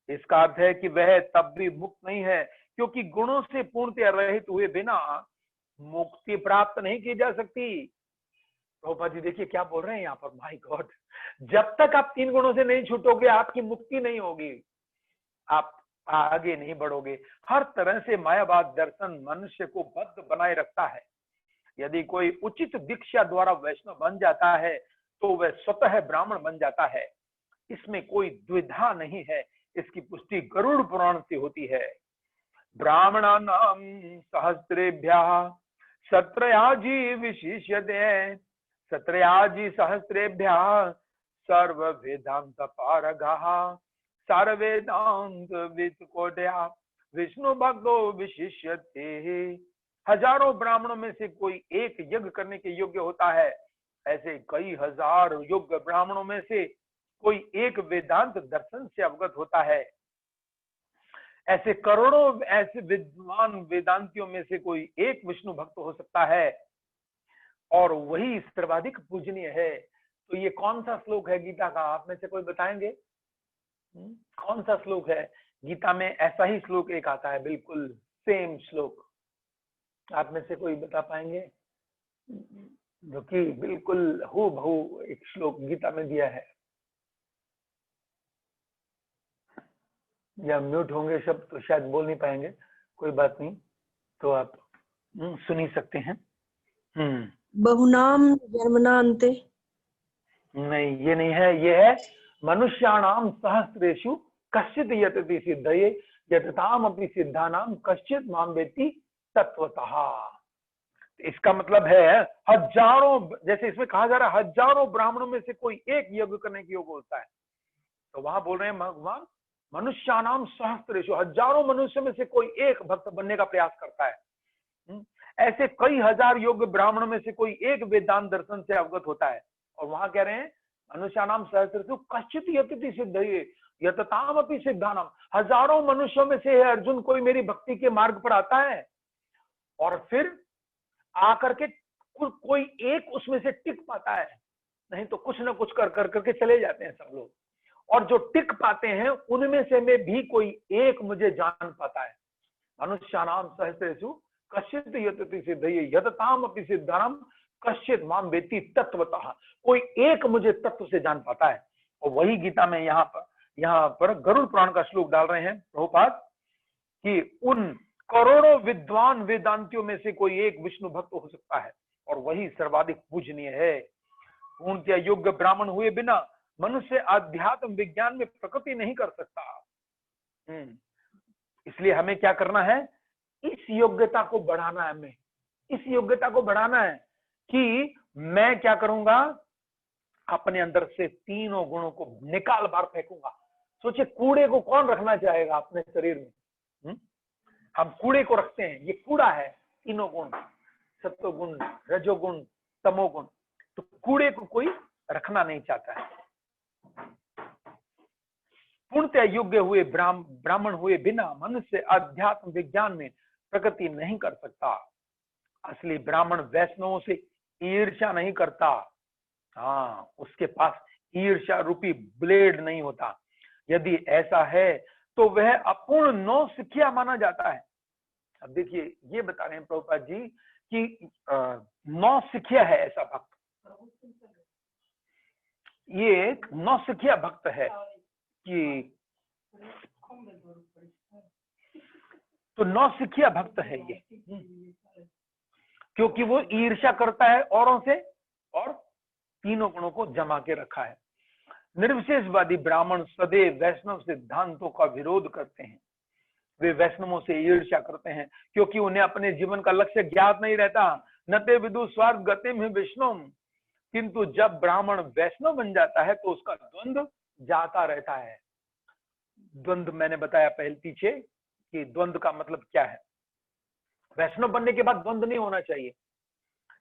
इसका अर्थ है कि वह तब भी मुक्त नहीं है, क्योंकि गुणों से पूर्णतया रहित हुए बिना मुक्ति प्राप्त नहीं की जा सकती। प्रभुपाद जी देखिए क्या बोल रहे हैं यहाँ पर, माय गॉड, जब तक आप 3 गुणों से नहीं छूटोगे आपकी मुक्ति नहीं होगी, आप आगे नहीं बढ़ोगे। हर तरह से मायावाद दर्शन मनुष्य को बद्ध बनाए रखता है। यदि कोई उचित दीक्षा द्वारा वैष्णव बन जाता है तो वह स्वतः ब्राह्मण बन जाता है, इसमें कोई द्विधा नहीं है। इसकी पुष्टि गरुड़ पुराण से होती है। ब्राह्मणानां सहस्रेभ्यः सत्रयाजी विशिष्यते, सत्रयाजी सहस्रेभ्यः सर्व वेदांत पारगः, सर्व वेदांत वित्कोटया विष्णु भक्तो विशिष्यते। हजारों ब्राह्मणों में से कोई एक यज्ञ करने के योग्य होता है, ऐसे कई हजार योग्य ब्राह्मणों में से कोई एक वेदांत दर्शन से अवगत होता है, ऐसे करोड़ों ऐसे विद्वान वेदांतियों में से कोई एक विष्णु भक्त हो सकता है, और वही सर्वाधिक पूजनीय है। तो ये कौन सा श्लोक है गीता का, आप में से कोई बताएंगे? कौन सा श्लोक है गीता में? ऐसा ही श्लोक एक आता है, बिल्कुल सेम श्लोक, आप में से कोई बता पाएंगे? जो कि बिल्कुल हूबहू एक श्लोक गीता में दिया है। या म्यूट होंगे शब्द तो शायद बोल नहीं पाएंगे, कोई बात नहीं, तो आप सुन ही सकते हैं। बहुनाम जन्मनान्ते, नहीं ये नहीं है, ये है मनुष्याणाम सहस्रेषु कश्चित् यतति सिद्धये यतताम अपि सिद्धानाम कश्चित् माम वेत्ति तत्वतः। इसका मतलब है हजारों, जैसे इसमें कहा जा रहा है हजारों ब्राह्मणों में से कोई एक यज्ञ करने के योग्य होता है, तो वहां बोल रहे हैं भगवान मनुष्यानाम सहस्रेषु, हजारों मनुष्य में से कोई एक भक्त बनने का प्रयास करता है। ऐसे कई हजार योग्य ब्राह्मणों में से कोई एक वेदांत दर्शन से अवगत होता है, और वहां कह रहे हैं मनुष्यानाम सहस्रेषु कश्चित् यतति सिद्धये यतताम अपि सिद्धानाम। हजारों मनुष्यों में से अर्जुन कोई मेरी भक्ति के मार्ग पर आता है, और फिर आकर के कोई एक उसमें से टिक पाता है, नहीं तो कुछ ना कुछ कर करके चले जाते हैं सब लोग। और जो टिक पाते हैं उनमें से में भी कोई एक मुझे जान पाता है। मनुष्यानाम सहस्रेषु कश्चित् यतति सिद्धये यतताम अपि सिद्धानाम कश्चित् माम वेत्ति तत्वतः। कोई एक मुझे तत्व से जान पाता है। और वही गीता में यहाँ पर गरुड़ पुराण का श्लोक डाल रहे हैं प्रभुपाद कि उन करोड़ों विद्वान वेदांतियों में से कोई एक विष्णु भक्त हो सकता है, और वही सर्वाधिक पूजनीय है। पूर्णतया योग्य ब्राह्मण हुए बिना मनुष्य आध्यात्म विज्ञान में प्रगति नहीं कर सकता। इसलिए हमें क्या करना है, इस योग्यता को बढ़ाना है। हमें इस योग्यता को बढ़ाना है कि मैं क्या करूंगा, अपने अंदर से तीनों गुणों को निकाल बाहर फेंकूंगा। सोचिए कूड़े को कौन रखना चाहेगा अपने शरीर में? हम कूड़े को रखते हैं, ये कूड़ा है, तीनों गुण, सत्वगुण, रजोगुण, तमोगुण। तो कूड़े को कोई रखना नहीं चाहता है। पूर्णतः योग्य हुए ब्राह्मण हुए बिना मनुष्य अध्यात्म विज्ञान में प्रगति नहीं कर सकता। असली ब्राह्मण वैष्णवों से ईर्ष्या नहीं करता। हाँ, उसके पास ईर्ष्या रूपी ब्लेड नहीं होता। यदि ऐसा है तो वह अपूर्ण नौसिखिया माना जाता है। अब देखिए ये बता रहे हैं प्रभुपाद जी कि नौसिखिया है ऐसा भक्त। ये एक नौसिखिया भक्त है कि तो नौसिखिया भक्त है ये, क्योंकि वो ईर्ष्या करता है औरों से और तीनों गुणों को जमा के रखा है। निर्विशेषवादी ब्राह्मण सदैव वैष्णव सिद्धांतों का विरोध करते हैं। वे वैष्णवों से ईर्ष्या करते हैं क्योंकि उन्हें अपने जीवन का लक्ष्य ज्ञात नहीं रहता। नते विदु स्वार्थ गतिम ही विष्णुम, किंतु जब ब्राह्मण वैष्णव बन जाता है तो उसका द्वंद्व जाता रहता है। द्वंद्व मैंने बताया पहले पीछे कि द्वंद्व का मतलब क्या है। वैष्णव बनने के बाद द्वंद्व नहीं होना चाहिए।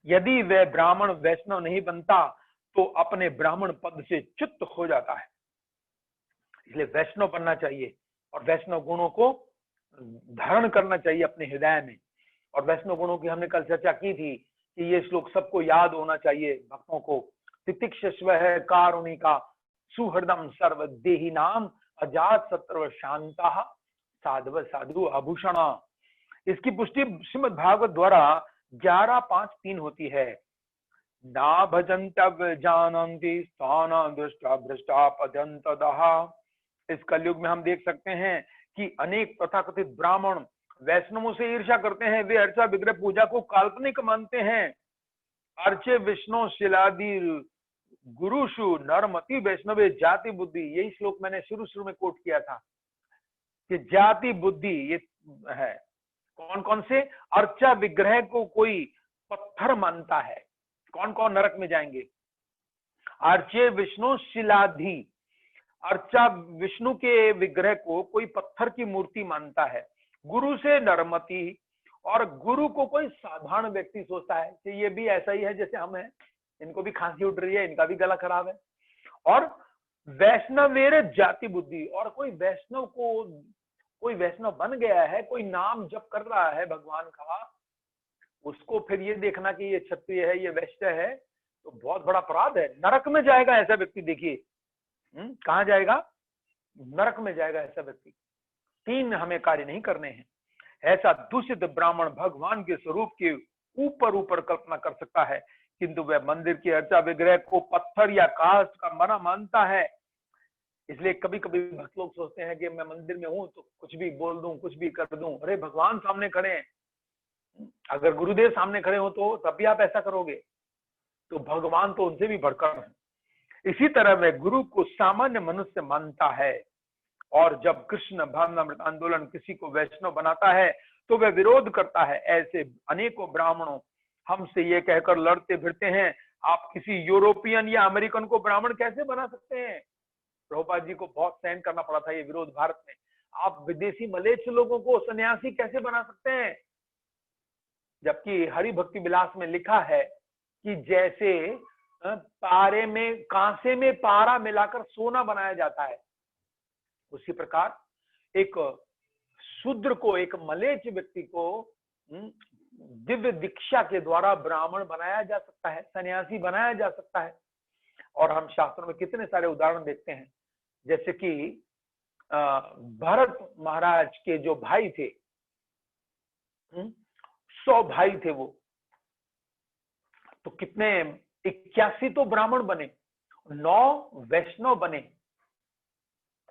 यदि वह ब्राह्मण वैष्णव नहीं बनता तो अपने ब्राह्मण पद से च्युत हो जाता है। इसलिए वैष्णव बनना चाहिए और वैष्णव गुणों को धारण करना चाहिए अपने हृदय में। और वैष्णव गुणों की हमने कल चर्चा की थी कि ये श्लोक सबको याद होना चाहिए भक्तों को। तितिक्षस्व है कारुणिका सुहृदम सर्वदेही नाम अजात शत्रु शांता साधव साधु आभूषण। इसकी पुष्टि श्रीमद् भागवत द्वारा 11:5-3 होती है। ना भजंतव्य जानन्ति स्थान दृष्टा भ्रष्टा पदंतदः। इस कलयुग में हम देख सकते हैं कि अनेक तथाकथित ब्राह्मण वैष्णवों से ईर्ष्या करते हैं। वे अर्चा विग्रह पूजा को काल्पनिक मानते हैं। अर्चे विष्णु शिलादि गुरुषु नरमति वैष्णवे जाति बुद्धि, यही श्लोक मैंने शुरू में कोट किया था कि जाति बुद्धि ये है। कौन कौन से? अर्चा विग्रह को कोई पत्थर मानता है। कौन कौन नरक में जाएंगे? अर्चे विष्णु शिलाधि, अर्चा विष्णु के विग्रह को कोई पत्थर की मूर्ति मानता है। गुरु से नरमति, और गुरु को कोई साधारण व्यक्ति सोचता है कि ये भी ऐसा ही है जैसे हम हैं, इनको भी खांसी उठ रही है, इनका भी गला खराब है। और वैष्णवेर जाति बुद्धि, और कोई वैष्णव बन गया है, कोई नाम जप कर रहा है भगवान का, उसको फिर ये देखना कि ये क्षत्रिय है, ये वैश्य है, तो बहुत बड़ा अपराध है। नरक में जाएगा ऐसा व्यक्ति। देखिए कहां जाएगा? नरक में जाएगा ऐसा व्यक्ति। 3 हमें कार्य नहीं करने हैं। ऐसा दूषित ब्राह्मण भगवान के स्वरूप के ऊपर कल्पना कर सकता है, किंतु वह मंदिर के अर्चा विग्रह को पत्थर या काष्ठ का बना मानता है। इसलिए कभी कभी भक्त लोग सोचते हैं कि मैं मंदिर में हूं तो कुछ भी बोल दूं, कुछ भी कर दूं। अरे भगवान सामने खड़े हैं, अगर गुरुदेव सामने खड़े हो तो तब भी आप ऐसा करोगे? तो भगवान तो उनसे भी बढ़कर है। इसी तरह वह गुरु को सामान्य मनुष्य मानता है, और जब कृष्ण भावनामृत आंदोलन किसी को वैष्णव बनाता है तो वह विरोध करता है। ऐसे अनेकों ब्राह्मणों हमसे ये कहकर लड़ते भिड़ते हैं, आप किसी यूरोपियन या अमेरिकन को ब्राह्मण कैसे बना सकते हैं? प्रभुपाद जी को बहुत सहन करना पड़ा था ये विरोध भारत में। आप विदेशी मलेच्छ लोगों को सन्यासी कैसे बना सकते हैं? जबकि हरि भक्ति विलास में लिखा है कि जैसे पारे में कांसे में पारा मिलाकर सोना बनाया जाता है, उसी प्रकार एक शूद्र को, एक मलेच्छ व्यक्ति को दिव्य दीक्षा के द्वारा ब्राह्मण बनाया जा सकता है, सन्यासी बनाया जा सकता है। और हम शास्त्रों में कितने सारे उदाहरण देखते हैं, जैसे कि भरत महाराज के जो भाई थे, 100 भाई थे वो, तो कितने 81 तो ब्राह्मण बने, 9 वैष्णव बने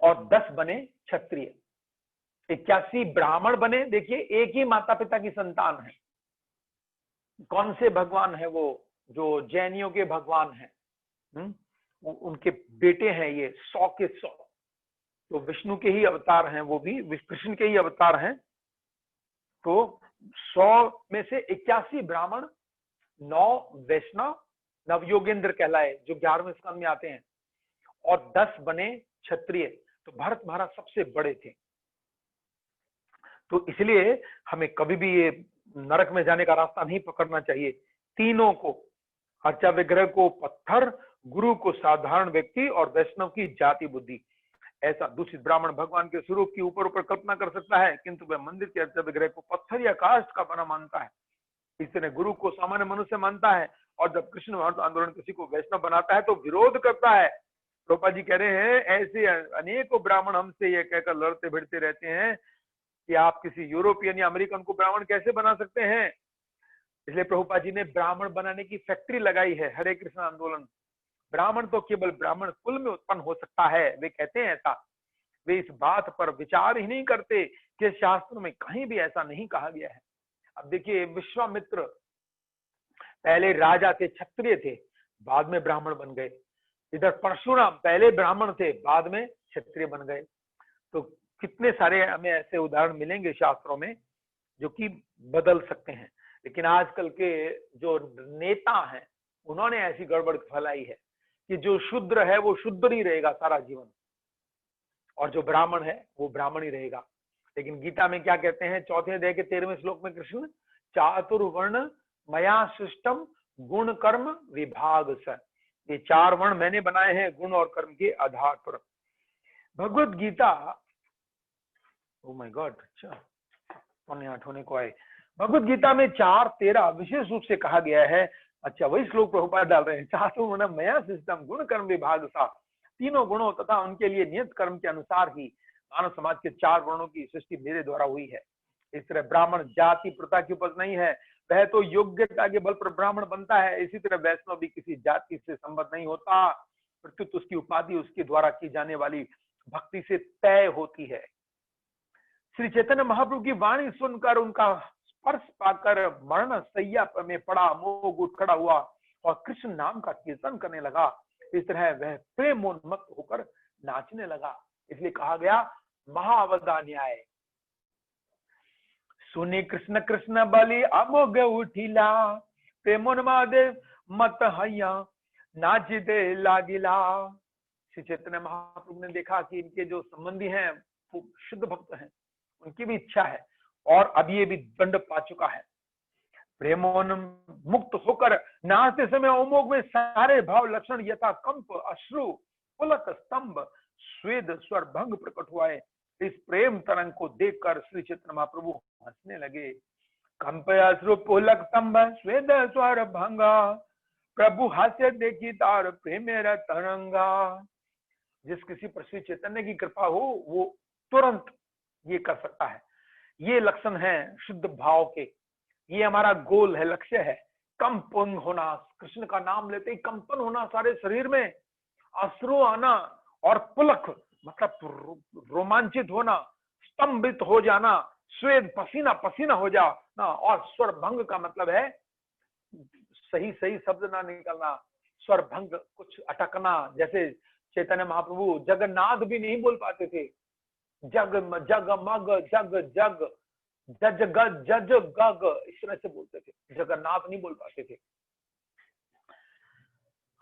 और 10 बने क्षत्रिय। 81 ब्राह्मण बने। देखिए एक ही माता पिता की संतान है। कौन से भगवान है वो? जो जैनियों के भगवान हैं, उनके बेटे हैं ये 100 के 100। तो विष्णु के ही अवतार हैं, वो भी कृष्ण के ही अवतार हैं। तो 100 में से 81 ब्राह्मण, 9 वैष्णव, नवयोगेंद्र कहलाए जो 11वें स्कंद में आते हैं, और 10 बने क्षत्रिय। तो भरत महाराज सबसे बड़े थे। तो इसलिए हमें कभी भी ये नरक में जाने का रास्ता नहीं पकड़ना चाहिए। तीनों को, अर्चा विग्रह को पत्थर, गुरु को साधारण व्यक्ति, और वैष्णव की जाति बुद्धि। ऐसा दूषित ब्राह्मण भगवान के स्वरूप की ऊपर कल्पना कर सकता है, किंतु वह मंदिर के अर्चा विग्रह को पत्थर या काष्ठ का बना मानता है। इस तरह गुरु को सामान्य मनुष्य मानता है, और जब कृष्ण भारत आंदोलन किसी को वैष्णव बनाता है तो विरोध करता है। प्रभुपाद जी कह रहे हैं ऐसे अनेकों ब्राह्मण हमसे ये कहकर लड़ते भिड़ते रहते हैं कि आप किसी यूरोपियन या अमेरिकन को ब्राह्मण कैसे बना सकते हैं। इसलिए प्रभुपाद जी ने ब्राह्मण बनाने की फैक्ट्री लगाई है, हरे कृष्ण आंदोलन। ब्राह्मण तो केवल ब्राह्मण कुल में उत्पन्न हो सकता है, वे कहते हैं ऐसा। वे इस बात पर विचार ही नहीं करते कि शास्त्र में कहीं भी ऐसा नहीं कहा गया है। अब देखिए, विश्वामित्र पहले राजा थे, क्षत्रिय थे, बाद में ब्राह्मण बन गए। इधर परशुराम पहले ब्राह्मण थे, बाद में क्षत्रिय बन गए। तो कितने सारे हमें ऐसे उदाहरण मिलेंगे शास्त्रों में जो कि बदल सकते हैं। लेकिन आजकल के जो नेता हैं, उन्होंने ऐसी गड़बड़ फैलाई है कि जो शूद्र है वो शूद्र ही रहेगा सारा जीवन, और जो ब्राह्मण है वो ब्राह्मण ही रहेगा। लेकिन गीता में क्या कहते हैं, 4वें अध्याय के 13वें श्लोक में कृष्ण, चातुर्वर्ण मया सृष्टम गुण कर्म विभाग स, ये 4 वर्ण मैंने बनाए हैं गुण और कर्म के आधार पर। Bhagavad Gita, oh my God, अच्छा 8 होने को आए। भगवत गीता में 4:13 विशेष रूप से कहा गया है। अच्छा, वही श्लोक प्रभुपाद डाल रहे हैं, चातुर्वर्ण मया सृष्टम गुण कर्म विभाग सा, तीनों गुणों तथा उनके लिए नियत कर्म के अनुसार ही मानव समाज के 4 वर्णों की सृष्टि मेरे द्वारा हुई है। इस तरह ब्राह्मण जाति प्रथा की उपज नहीं है, वह तो योग्यता के बल पर ब्राह्मण बनता है। इसी तरह वैष्णव भी किसी जाति से संबद्ध नहीं होता, प्रत्युत उसकी उपाधि उसके द्वारा की जाने वाली भक्ति से तय होती है। श्री चैतन्य महाप्रभु की वाणी सुनकर, उनका स्पर्श पाकर मरण सैया में पड़ा मोह उठ खड़ा हुआ और कृष्ण नाम का कीर्तन करने लगा। इस तरह वह प्रेमोन्मत्त होकर नाचने लगा। इसलिए कहा गया महावदान्याय, सुनी कृष्ण कृष्ण बलि अमोघ उठिला, प्रेमोन्मादे मत हैया नाचिते लागिला। श्री चैतन्य महाप्रभु ने देखा कि इनके जो संबंधी हैं वो शुद्ध भक्त हैं, उनकी भी इच्छा है और अब ये भी दंड पा चुका है। प्रेमोन्मुक्त होकर नाचते समय अमोघ में सारे भाव लक्षण यथा कंप, अश्रु, पुलक, स्तंभ, स्वेद, स्वर भंग प्रकट हुआ है। इस प्रेम तरंग को देखकर श्री चैतन्य महाप्रभु हंसने लगे। कंप, अश्रु, पुलक, स्तंभ, स्वेद, स्वर भंगा, प्रभु हास्य देखी तार प्रेमेरा तरंगा। जिस किसी पर श्री चैतन्य की कृपा हो वो तुरंत ये कर सकता है। ये लक्षण है शुद्ध भाव के, ये हमारा गोल है, लक्ष्य है। कंपन होना, कृष्ण का नाम लेते ही कंपन होना सारे शरीर में, अश्रु आना और पुलक मतलब रोमांचित होना, स्तंभित हो जाना, स्वेद पसीना पसीना हो जाना, और स्वर भंग का मतलब है सही सही शब्द ना निकलना, स्वर भंग, कुछ अटकना। जैसे चैतन्य महाप्रभु जगन्नाथ भी नहीं बोल पाते थे, जग जग मग जग जग जज गज जज गग, इस तरह से बोलते थे, जगन्नाथ नहीं बोल पाते थे।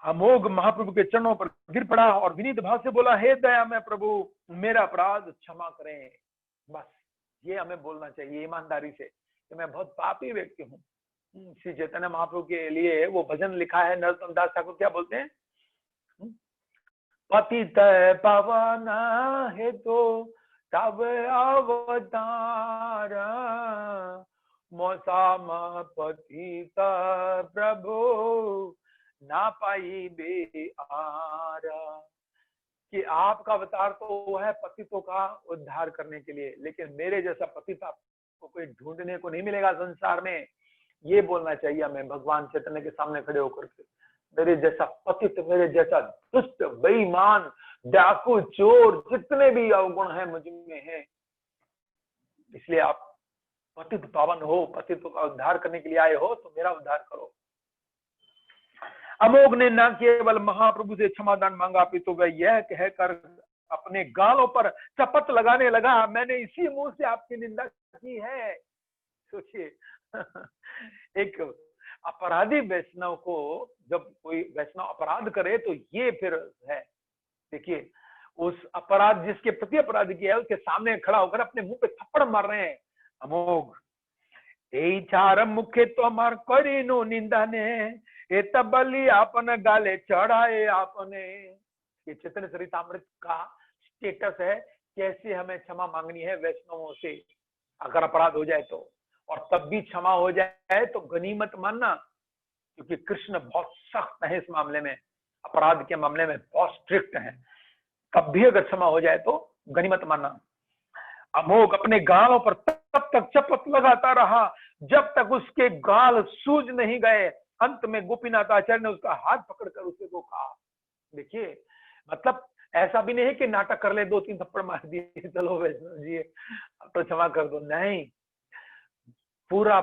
अमोघ महाप्रभु के चरणों पर गिर पड़ा और विनीत भाव से बोला, हे दया में प्रभु मेरा अपराध क्षमा करें। बस ये हमें बोलना चाहिए ईमानदारी से कि मैं बहुत पापी व्यक्ति हूँ। श्री चैतन्य महाप्रभु के लिए वो भजन लिखा है, नरोत्तम दास ठाकुर क्या बोलते हैं, पतित पावन है तो तब अवतार, मौसम पतित प्रभु ना पाई बेआर। कि आपका अवतार तो है पतितों का उद्धार करने के लिए, लेकिन मेरे जैसा पतित आपको कोई ढूंढने को नहीं मिलेगा संसार में। ये बोलना चाहिए हमें भगवान चैतन्य के सामने खड़े होकर के, मेरे जैसा पतित, मेरे जैसा दुष्ट, बेईमान, डाकू, चोर, जितने भी अवगुण हैं मुझ में हैं, इसलिए आप पतित पावन हो, पतितों का उद्धार करने के लिए आए हो, तो मेरा उद्धार करो। अमोघ ने न केवल महाप्रभु से क्षमादान मांगा, अपितु वह यह कहकर अपने गालों पर चपत लगाने लगा, मैंने इसी मुंह से आपकी निंदा की है। सोचिए एक अपराधी वैष्णव को, जब कोई वैष्णव अपराध करे तो ये फिर है, देखिए उस अपराध जिसके प्रति अपराध किया है उसके सामने खड़ा होकर अपने मुंह पे थप्पड़ मार रहे हैं। अमोघ ए चार मुखे तो हमार करी नो निंदा ने, ए तबली आपने गाले चढ़ाए आपने। ये चैतन्य चरितामृत का स्टेटस है, कैसे हमें क्षमा मांगनी है वैष्णवों से अगर अपराध हो जाए तो, और तब भी क्षमा हो जाए तो गनीमत मानना, क्योंकि कृष्ण बहुत सख्त है इस मामले में, अपराध के मामले में बहुत स्ट्रिक्ट है। तब भी अगर क्षमा हो जाए तो गनीमत मानना। अमोघ अपने गालों पर तब तक चपत लगाता रहा जब तक उसके गाल सूज नहीं गए। अंत में गोपीनाथ आचार्य ने उसका हाथ पकड़कर उसे को कहा। देखिए मतलब ऐसा भी नहीं है कि नाटक कर ले, 2-3 थप्पड़ मार दिए, चलो वैष्णव जी अब तो क्षमा कर दो, नहीं, पूरा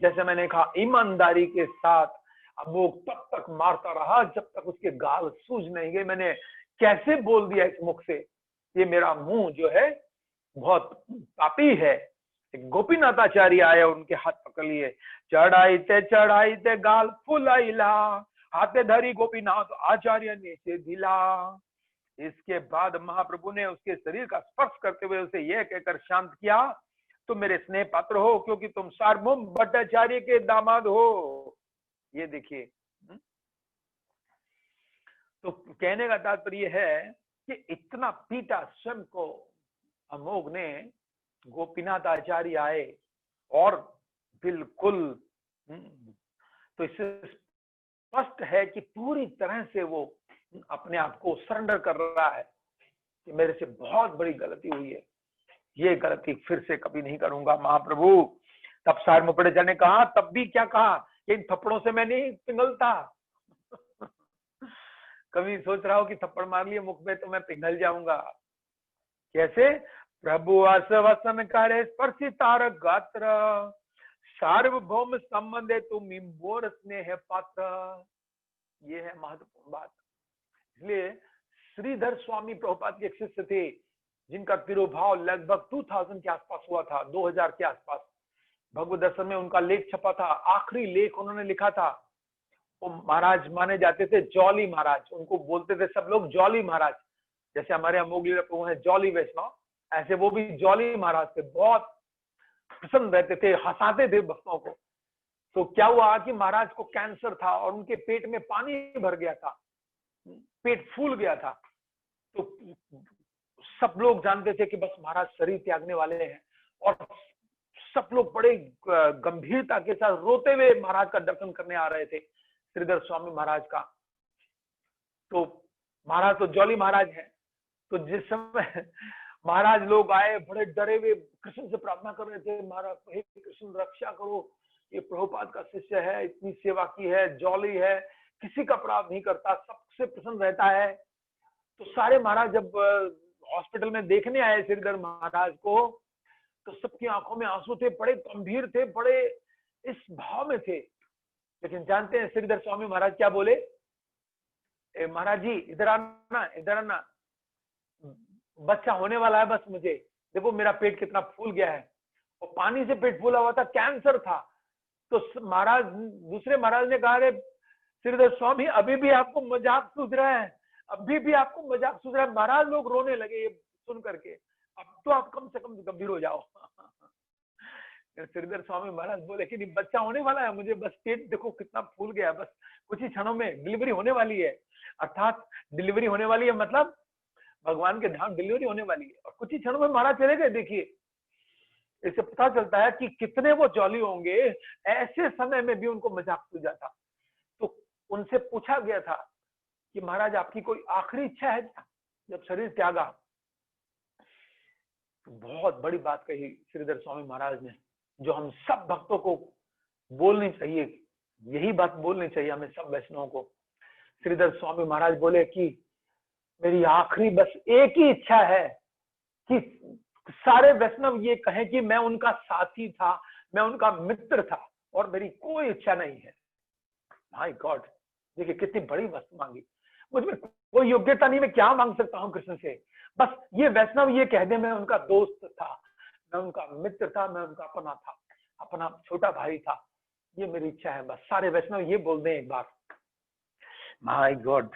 जैसे मैंने कहा ईमानदारी के साथ अब वो तब तक मारता रहा जब तक उसके गाल सूज नहीं गए। मैंने कैसे बोल दिया इस मुख से, ये मेरा मुंह जो है बहुत पापी है। गोपीनाथाचार्य आए, उनके हाथ पकड़ लिए, चढ़ाई ते गाल फुलाइला, हाथे धरी गोपीनाथ आचार्य ने से दिला। इसके बाद महाप्रभु ने उसके शरीर का स्पर्श करते हुए उसे यह कहकर शांत किया, तुम मेरे स्नेह पात्र हो क्योंकि तुम सार्वभौम भट्टाचार्य के दामाद हो। ये देखिए, तो कहने का तात्पर्य है कि इतना पीटा स्वयं को अमोघ ने, गोपीनाथ आचार्य आए और बिल्कुल, तो इससे स्पष्ट है कि पूरी तरह से वो अपने आप को सरेंडर कर रहा है कि मेरे से बहुत बड़ी गलती हुई है, ये गलती फिर से कभी नहीं करूंगा महाप्रभु। तब सारमुपड़े ने कहा, तब भी क्या कहा, इन थप्पड़ों से मैं नहीं पिघलता। कभी सोच रहा हो कि थप्पड़ मार लिए मुख में तो मैं पिघल जाऊंगा? कैसे? प्रभु आश्वासन करे स्पर्शी तारक गात्र, सार्वभौम संबंधे तुम मोर स्नेह पात्र। ये है महत्वपूर्ण बात। इसलिए श्रीधर स्वामी प्रभुपाद के एक शिष्य थे जिनका तिरुभाव लगभग 2000 के आसपास हुआ था, 2000 के आसपास। भगवत दर्शन में उनका लेख छपा था, आखिरी लेख उन्होंने लिखा था। वो महाराज माने जाते थे जॉली महाराज, उनको बोलते थे सब लोग जॉली महाराज। जैसे हमारे यहाँ मोगली प्रभु हैं जॉली वैष्णव, ऐसे वो भी जॉली महाराज थे, बहुत प्रसन्न रहते थे, हंसाते थे भक्तों को। तो क्या हुआ कि महाराज को कैंसर था और उनके पेट में पानी भर गया था, पेट फूल गया था। तो सब लोग जानते थे कि बस महाराज शरीर त्यागने वाले हैं, और सब लोग बड़े गंभीरता के साथ रोते हुए महाराज का दर्शन करने आ रहे थे, श्रीधर स्वामी महाराज का। तो महाराज तो जॉली महाराज हैं, तो जिस समय महाराज लोग आए बड़े डरे हुए कृष्ण से प्रार्थना कर रहे थे, महाराज हे कृष्ण रक्षा करो, ये प्रभुपाद का शिष्य है, इतनी सेवा की है, जॉली है, किसी का अपराध नहीं करता, सबसे प्रसन्न रहता है। तो सारे महाराज जब हॉस्पिटल में देखने आए श्रीधर महाराज को, तो सबकी आंखों में आंसू थे, बड़े गंभीर थे, बड़े इस भाव में थे। लेकिन जानते हैं श्रीधर स्वामी महाराज क्या बोले? महाराज जी इधर आना, इधर आना, बच्चा होने वाला है बस मुझे, देखो मेरा पेट कितना फूल गया है, और पानी से पेट फूला हुआ था, कैंसर था। तो महाराज, दूसरे महाराज ने कहा, अरे श्रीधर स्वामी अभी भी आपको मजाक सूझ रहा है, अभी भी आपको मजाक सूझ रहा है। महाराज लोग रोने लगे ये सुन करके, अब तो आप कम से कम गंभीर हो जाओ। श्रीधर स्वामी महाराज बोले कि नहीं, बच्चा होने वाला है मुझे, बस पेट देखो कितना फूल गया है, बस कुछ ही क्षणों में डिलीवरी होने वाली है। अर्थात डिलीवरी होने वाली है मतलब भगवान के धाम डिलीवरी होने वाली है, और कुछ ही क्षणों में महाराज चले गए। देखिए, इससे पता चलता है कि कितने वो जॉली होंगे, ऐसे समय में भी उनको मजाक सूझा था। तो उनसे पूछा गया था कि महाराज आपकी कोई आखिरी इच्छा है क्या जब शरीर त्यागा? तो बहुत बड़ी बात कही श्रीधर स्वामी महाराज ने, जो हम सब भक्तों को बोलनी चाहिए, यही बात बोलनी चाहिए हमें सब वैष्णवों को। श्रीधर स्वामी महाराज बोले कि मेरी आखिरी बस एक ही इच्छा है कि सारे वैष्णव ये कहें कि मैं उनका साथी था, मैं उनका मित्र था, और मेरी कोई इच्छा नहीं है। माय गॉड, देखिए कितनी बड़ी वस्तु मांगी। मुझमें कोई योग्यता नहीं, मैं क्या मांग सकता हूँ कृष्ण से? बस ये वैष्णव ये कह दे मैं उनका दोस्त था, मैं उनका मित्र था, मैं उनका अपना था, अपना छोटा भाई था, ये मेरी इच्छा है। बस सारे वैष्णव ये बोल दें एक बार। माय गॉड,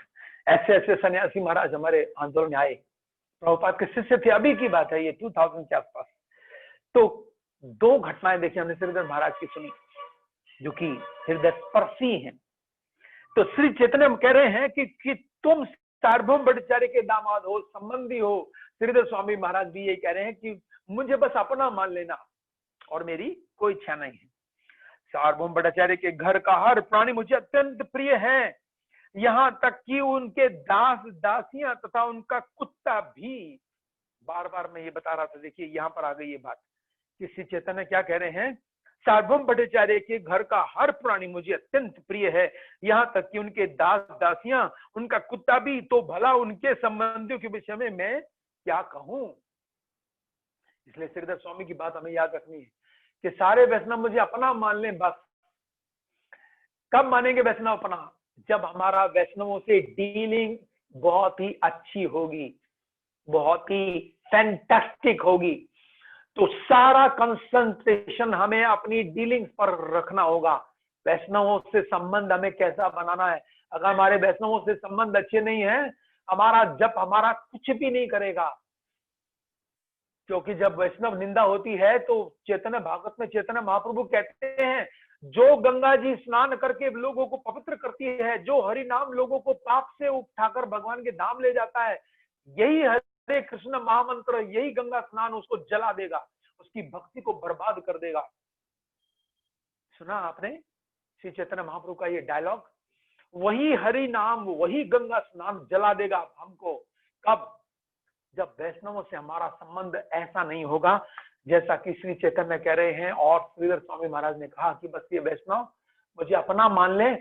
ऐसे ऐसे सन्यासी महाराज हमारे आंदोलन में आए, प्रभुपाद के शिष्य थे, अभी की बात है ये 2000 के आसपास। तो दो घटनाएं देखी हमने श्रीधर महाराज की सुनी जो कि हृदय स्पर्शी हैं। तो श्री चैतन्य कह रहे हैं कि तुम सार्वभौम भट्टाचार्य के दामाद हो, संबंधी हो। श्रीधर स्वामी महाराज भी यही कह रहे हैं कि मुझे बस अपना मान लेना और मेरी कोई इच्छा नहीं है। सार्वभौम भट्टाचार्य के घर का हर प्राणी मुझे अत्यंत प्रिय है, यहाँ तक कि उनके दास दासियां तथा उनका कुत्ता भी। बार बार मैं ये बता रहा था, देखिए यहाँ पर आ गई ये बात कि श्री चैतन्य क्या कह रहे हैं, सार्वभौम भट्टाचार्य के घर का हर प्राणी मुझे अत्यंत प्रिय है, यहाँ तक कि उनके दास दासियां, उनका कुत्ता भी, तो भला उनके संबंधियों के विषय में मैं क्या कहूं। इसलिए श्रीधर स्वामी की बात हमें याद रखनी है कि सारे वैष्णव मुझे अपना मान लें बस। कब मानेंगे वैष्णव अपना? जब हमारा वैष्णवों से डीलिंग बहुत ही अच्छी होगी, बहुत ही फैंटास्टिक होगी, तो सारा कंसंट्रेशन हमें अपनी डीलिंग्स पर रखना होगा। वैष्णवों से संबंध हमें कैसा बनाना है। अगर हमारे वैष्णवों से संबंध अच्छे नहीं है, हमारा जप हमारा कुछ भी नहीं करेगा। क्योंकि जब वैष्णव निंदा होती है तो चैतन्य भागवत में चैतन्य महाप्रभु कहते हैं, जो गंगा जी स्नान करके लोगों को पवित्र करती है, जो हरि नाम लोगों को पाप से उठाकर भगवान के धाम ले जाता है, यही हरे कृष्ण महामंत्र, यही गंगा स्नान उसको जला देगा, उसकी भक्ति को बर्बाद कर देगा। सुना आपने श्री चैतन्य महाप्रभु का ये डायलॉग? वही हरि नाम, वही गंगा स्नान जला देगा हमको। कब? जब वैष्णवों से हमारा संबंध ऐसा नहीं होगा जैसा कि श्री चैतन्य कह रहे हैं। और श्रीधर स्वामी महाराज ने कहा कि बस ये वैष्णव मुझे अपना मान ले,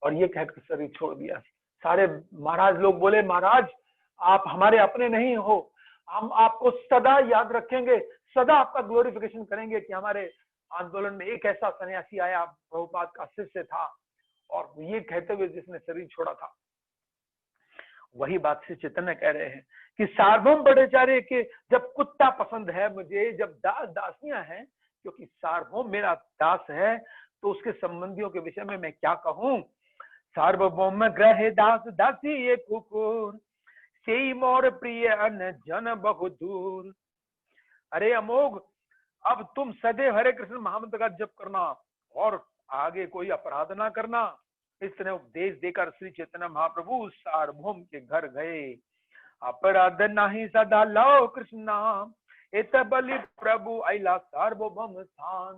और ये कहकर शरीर छोड़ दिया। सारे महाराज लोग बोले, महाराज आप हमारे अपने नहीं हो, हम आपको सदा याद रखेंगे, सदा आपका ग्लोरिफिकेशन करेंगे कि हमारे आंदोलन में एक ऐसा सन्यासी आया, प्रभुपाद का शिष्य था, और ये कहते हुए जिसने शरीर छोड़ा था। वही बात श्री चैतन्य कह रहे हैं कि सार्वभौम भट्टाचार्य के जब कुत्ता पसंद है मुझे, जब दास दासियां हैं, क्योंकि सार्वभौम मेरा दास है, तो उसके संबंधियों के विषय में मैं क्या कहूं। सार्वभौम ग्रह दास दासी ये कुकुर, से मोर प्रिय अन जन बहु दूर। अरे अमोघ, अब तुम सदैव हरे कृष्ण महामंत्र का जप करना और आगे कोई अपराध ना करना। इस तरह उपदेश देकर श्री चैतन्य महाप्रभु सार्वभौम के घर गए। अपराध नहीं सदा लो कृष्ण नाम, इत बलि प्रभु अला सार्वभौम स्थान।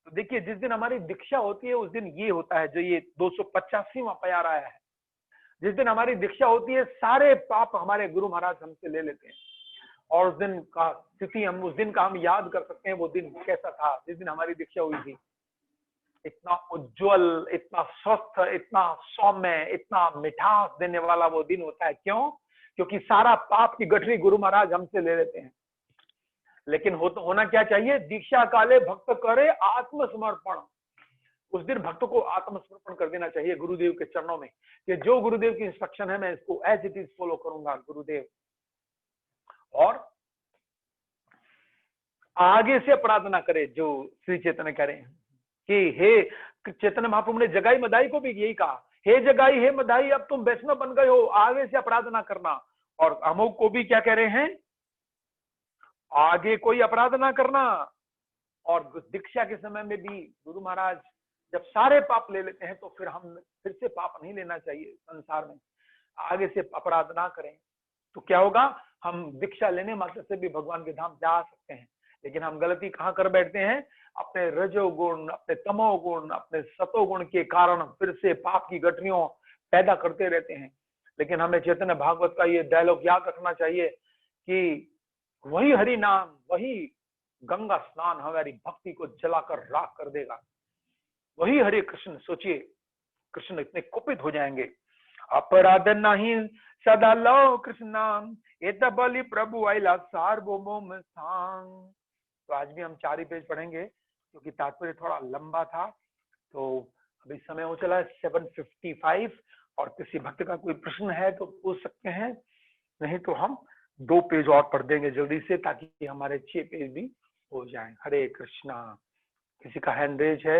तो देखिए, जिस दिन हमारी दीक्षा होती है उस दिन ये होता है, जो ये 285वां प्यार आया है। जिस दिन हमारी दीक्षा होती है, सारे पाप हमारे गुरु महाराज हमसे ले लेते हैं, और उस दिन का स्थिति हम उस दिन का हम याद कर सकते हैं। वो दिन कैसा था जिस दिन हमारी दीक्षा हुई थी? इतना उज्जवल, इतना स्वस्थ, इतना सौम्य, इतना मिठास देने वाला वो दिन होता है। क्यों? क्योंकि सारा पाप की गठरी गुरु महाराज हमसे ले लेते हैं। लेकिन होना क्या चाहिए? दीक्षा काले भक्त करे आत्मसमर्पण। उस दिन भक्तों को आत्मसमर्पण कर देना चाहिए गुरुदेव के चरणों में, कि जो गुरुदेव की इंस्ट्रक्शन है मैं इसको एज इट इज फॉलो करूंगा गुरुदेव। और आगे से प्रार्थना करे, जो श्री चैतन्य कह रहे हैं कि हे चैतन्य महाप्रभु ने जगाई मदाई को भी यही कहा, हे जगाई हे मदाई, अब तुम वैष्णव बन गए हो, आगे से अपराध ना करना। और अमोघ को भी क्या कह रहे हैं? आगे कोई अपराध ना करना। और दीक्षा के समय में भी गुरु महाराज जब सारे पाप ले लेते हैं, तो फिर हम फिर से पाप नहीं लेना चाहिए संसार में, आगे से अपराध ना करें। तो क्या होगा? हम दीक्षा लेने मात्र से भी भगवान के धाम जा सकते हैं। लेकिन हम गलती कहाँ कर बैठते हैं? अपने रजोगुण, अपने तमोगुण, अपने सतोगुण के कारण फिर से पाप की गठरियों पैदा करते रहते हैं। लेकिन हमें चैतन्य भागवत का ये डायलॉग याद रखना चाहिए कि वही हरि नाम, वही गंगा स्नान हमारी भक्ति को जलाकर राख कर देगा। वही हरे कृष्ण। सोचिए, कृष्ण इतने कुपित हो जाएंगे। अपराध नहीं सदा लो कृष्ण नाम, एत बलि प्रभु अला सार्वभौम स्थान। तो आज भी हम 4 ही पेज पढ़ेंगे क्योंकि तात्पर्य थोड़ा लंबा था। तो अभी समय हो चला है 7:55, और किसी भक्त का कोई प्रश्न है तो पूछ सकते हैं, नहीं तो हम 2 पेज और पढ़ देंगे जल्दी से, ताकि हमारे 6 पेज भी हो जाएं। हरे कृष्णा। किसी का हैंड रेज है?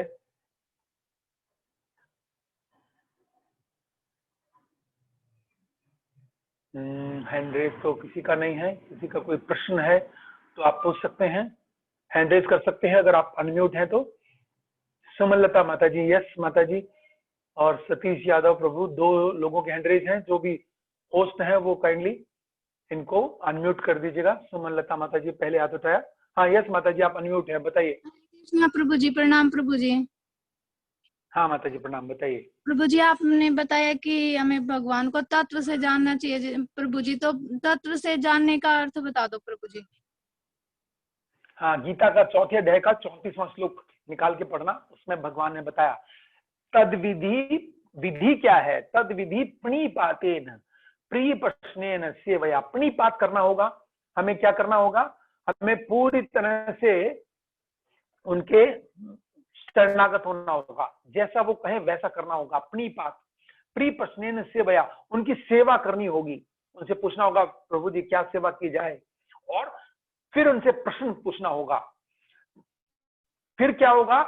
हैंड रेज तो किसी का नहीं है। किसी का कोई प्रश्न है तो आप पूछ सकते हैं, हैंड रेज कर सकते हैं अगर आप अनम्यूट हैं तो। सुमनलता माता जी, यस माता जी, और सतीश यादव प्रभु, 2 लोगों के हैंड रेज हैं। जो भी होस्ट हैं वो काइंडली इनको अनम्यूट कर दीजिएगा। सुमनलता माता जी पहले हाथ उठाया। हाँ यस माता जी, आप अनम्यूट हैं, बताइए। प्रभु जी प्रणाम। प्रभु जी। हाँ माता जी प्रणाम, बताइए। प्रभु जी, आपने बताया कि हमें भगवान को तत्व से जानना चाहिए प्रभु जी, तो तत्व से जानने का अर्थ बता दो प्रभु जी। हाँ, गीता का 4थे अध्याय का 34वां श्लोक निकाल के पढ़ना, उसमें भगवान ने बताया तद विधि, विधि क्या है, तद विधि प्रणिपातेन प्रिय प्रश्नेन सेवया। प्रणिपात करना होगा, हमें क्या करना होगा, हमें पूरी तरह से उनके शरणागत होना होगा, जैसा वो कहें वैसा करना होगा। प्रणिपात, प्रिय प्रश्नेन सेवया, उनकी सेवा करनी होगी, उनसे पूछना होगा प्रभु जी क्या सेवा की जाए, और फिर उनसे प्रश्न पूछना होगा। फिर क्या होगा,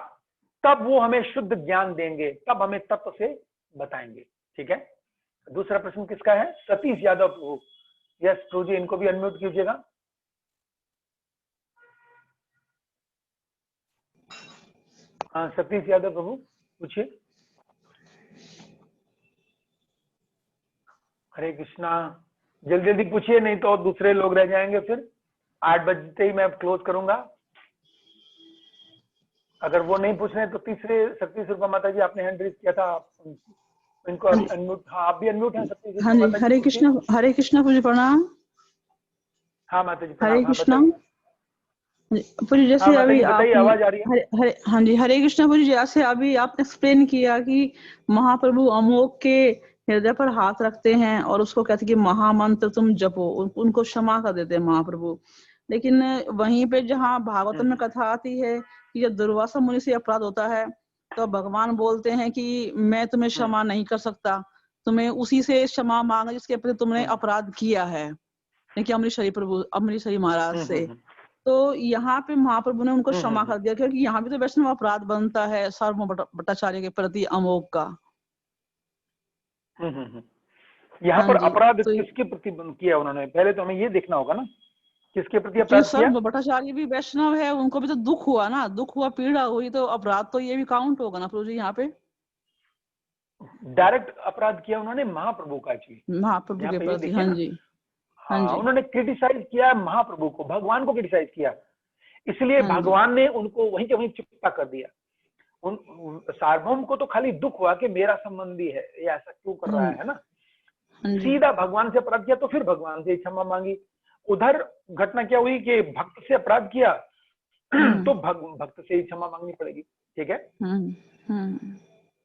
तब वो हमें शुद्ध ज्ञान देंगे, तब हमें तत्व से बताएंगे। ठीक है, दूसरा प्रश्न किसका है, सतीश यादव प्रभु। यस प्रभु जी, इनको भी अनम्यूट कीजिएगा। हाँ सतीश यादव प्रभु पूछिए। हरे कृष्णा, जल्दी जल्दी पूछिए, नहीं तो दूसरे लोग रह जाएंगे, फिर 8 बजते ही मैं क्लोज करूंगा। अगर वो नहीं पूछ रहे तो तीसरे सतीश रूपा माता जी, आपने हैंड रेज किया था, इनको अनम्यूट। हाँ आप भी अनम्यूट हैं सतीश रूपा हाँ जी, माता जी, हरे कृष्णा, हरे कृष्णा पूजी प्रणाम। हाँ माता जी हरे प्रणाम। हाँ कृष्णा बताइए। पूजी, हाँ जैसे माता अभी जी बताइए, आपने आवाज आ रही है। हरे हरे हाँ जी, हरे कृष्णा पूजी, जैसे अभी आपने एक्सप्लेन किया कि महाप्रभु अमोघ के हृदय पर हाथ रखते हैं और उसको कहते हैं कि महामंत्र तुम जपो, उनको क्षमा कर देते हैं महाप्रभु। लेकिन वहीं पे जहाँ भागवतम में कथा आती है कि जब दुर्वासा मुनि से अपराध होता है तो भगवान बोलते हैं कि मैं तुम्हें क्षमा नहीं कर सकता, तुम्हें उसी से क्षमा मांगा जिसके प्रति तुमने अपराध किया है, कि अमरीशरी प्रभु, अमरीशरी महाराज से। तो यहाँ पे महाप्रभु ने उनको क्षमा कर दिया, क्योंकि यहाँ भी तो वैष्णव अपराध बनता है सार्वभौम भट्टाचार्य के प्रति अमोघ का। यहाँ पर अपराध तो किसके प्रति किया उन्होंने, पहले तो हमें ये देखना होगा ना, किसके प्रति तो अपराध किया। सर्व भट्टाचार्य भी वैष्णव है, उनको भी तो दुख हुआ ना, दुख हुआ, पीड़ा हुई, तो अपराध तो ये भी काउंट होगा ना प्रभु जी यहाँ पे। डायरेक्ट अपराध किया उन्होंने महाप्रभु का जी, महाप्रभु यहाँ के पे ये प्रति। देखिए हाँ ना। जी, हाँ हाँ जी, उन्होंने क्रिटिसाइज किया महाप्रभु को, भगवान को क्रिटिसाइज किया, इसलिए हाँ जी, भगवान ने उनको वहीं के वहीं चुप्ता कर दिया। उन सार्वभौम को तो खाली दुख हुआ कि मेरा संबंधी है, ये ऐसा क्यों कर रहा है ना, हाँ जी, सीधा भगवान से अपराध किया, तो फिर भगवान से क्षमा मांगी। उधर घटना क्या हुई कि भक्त से अपराध किया तो भक्त से ही क्षमा मांगनी पड़ेगी। ठीक है,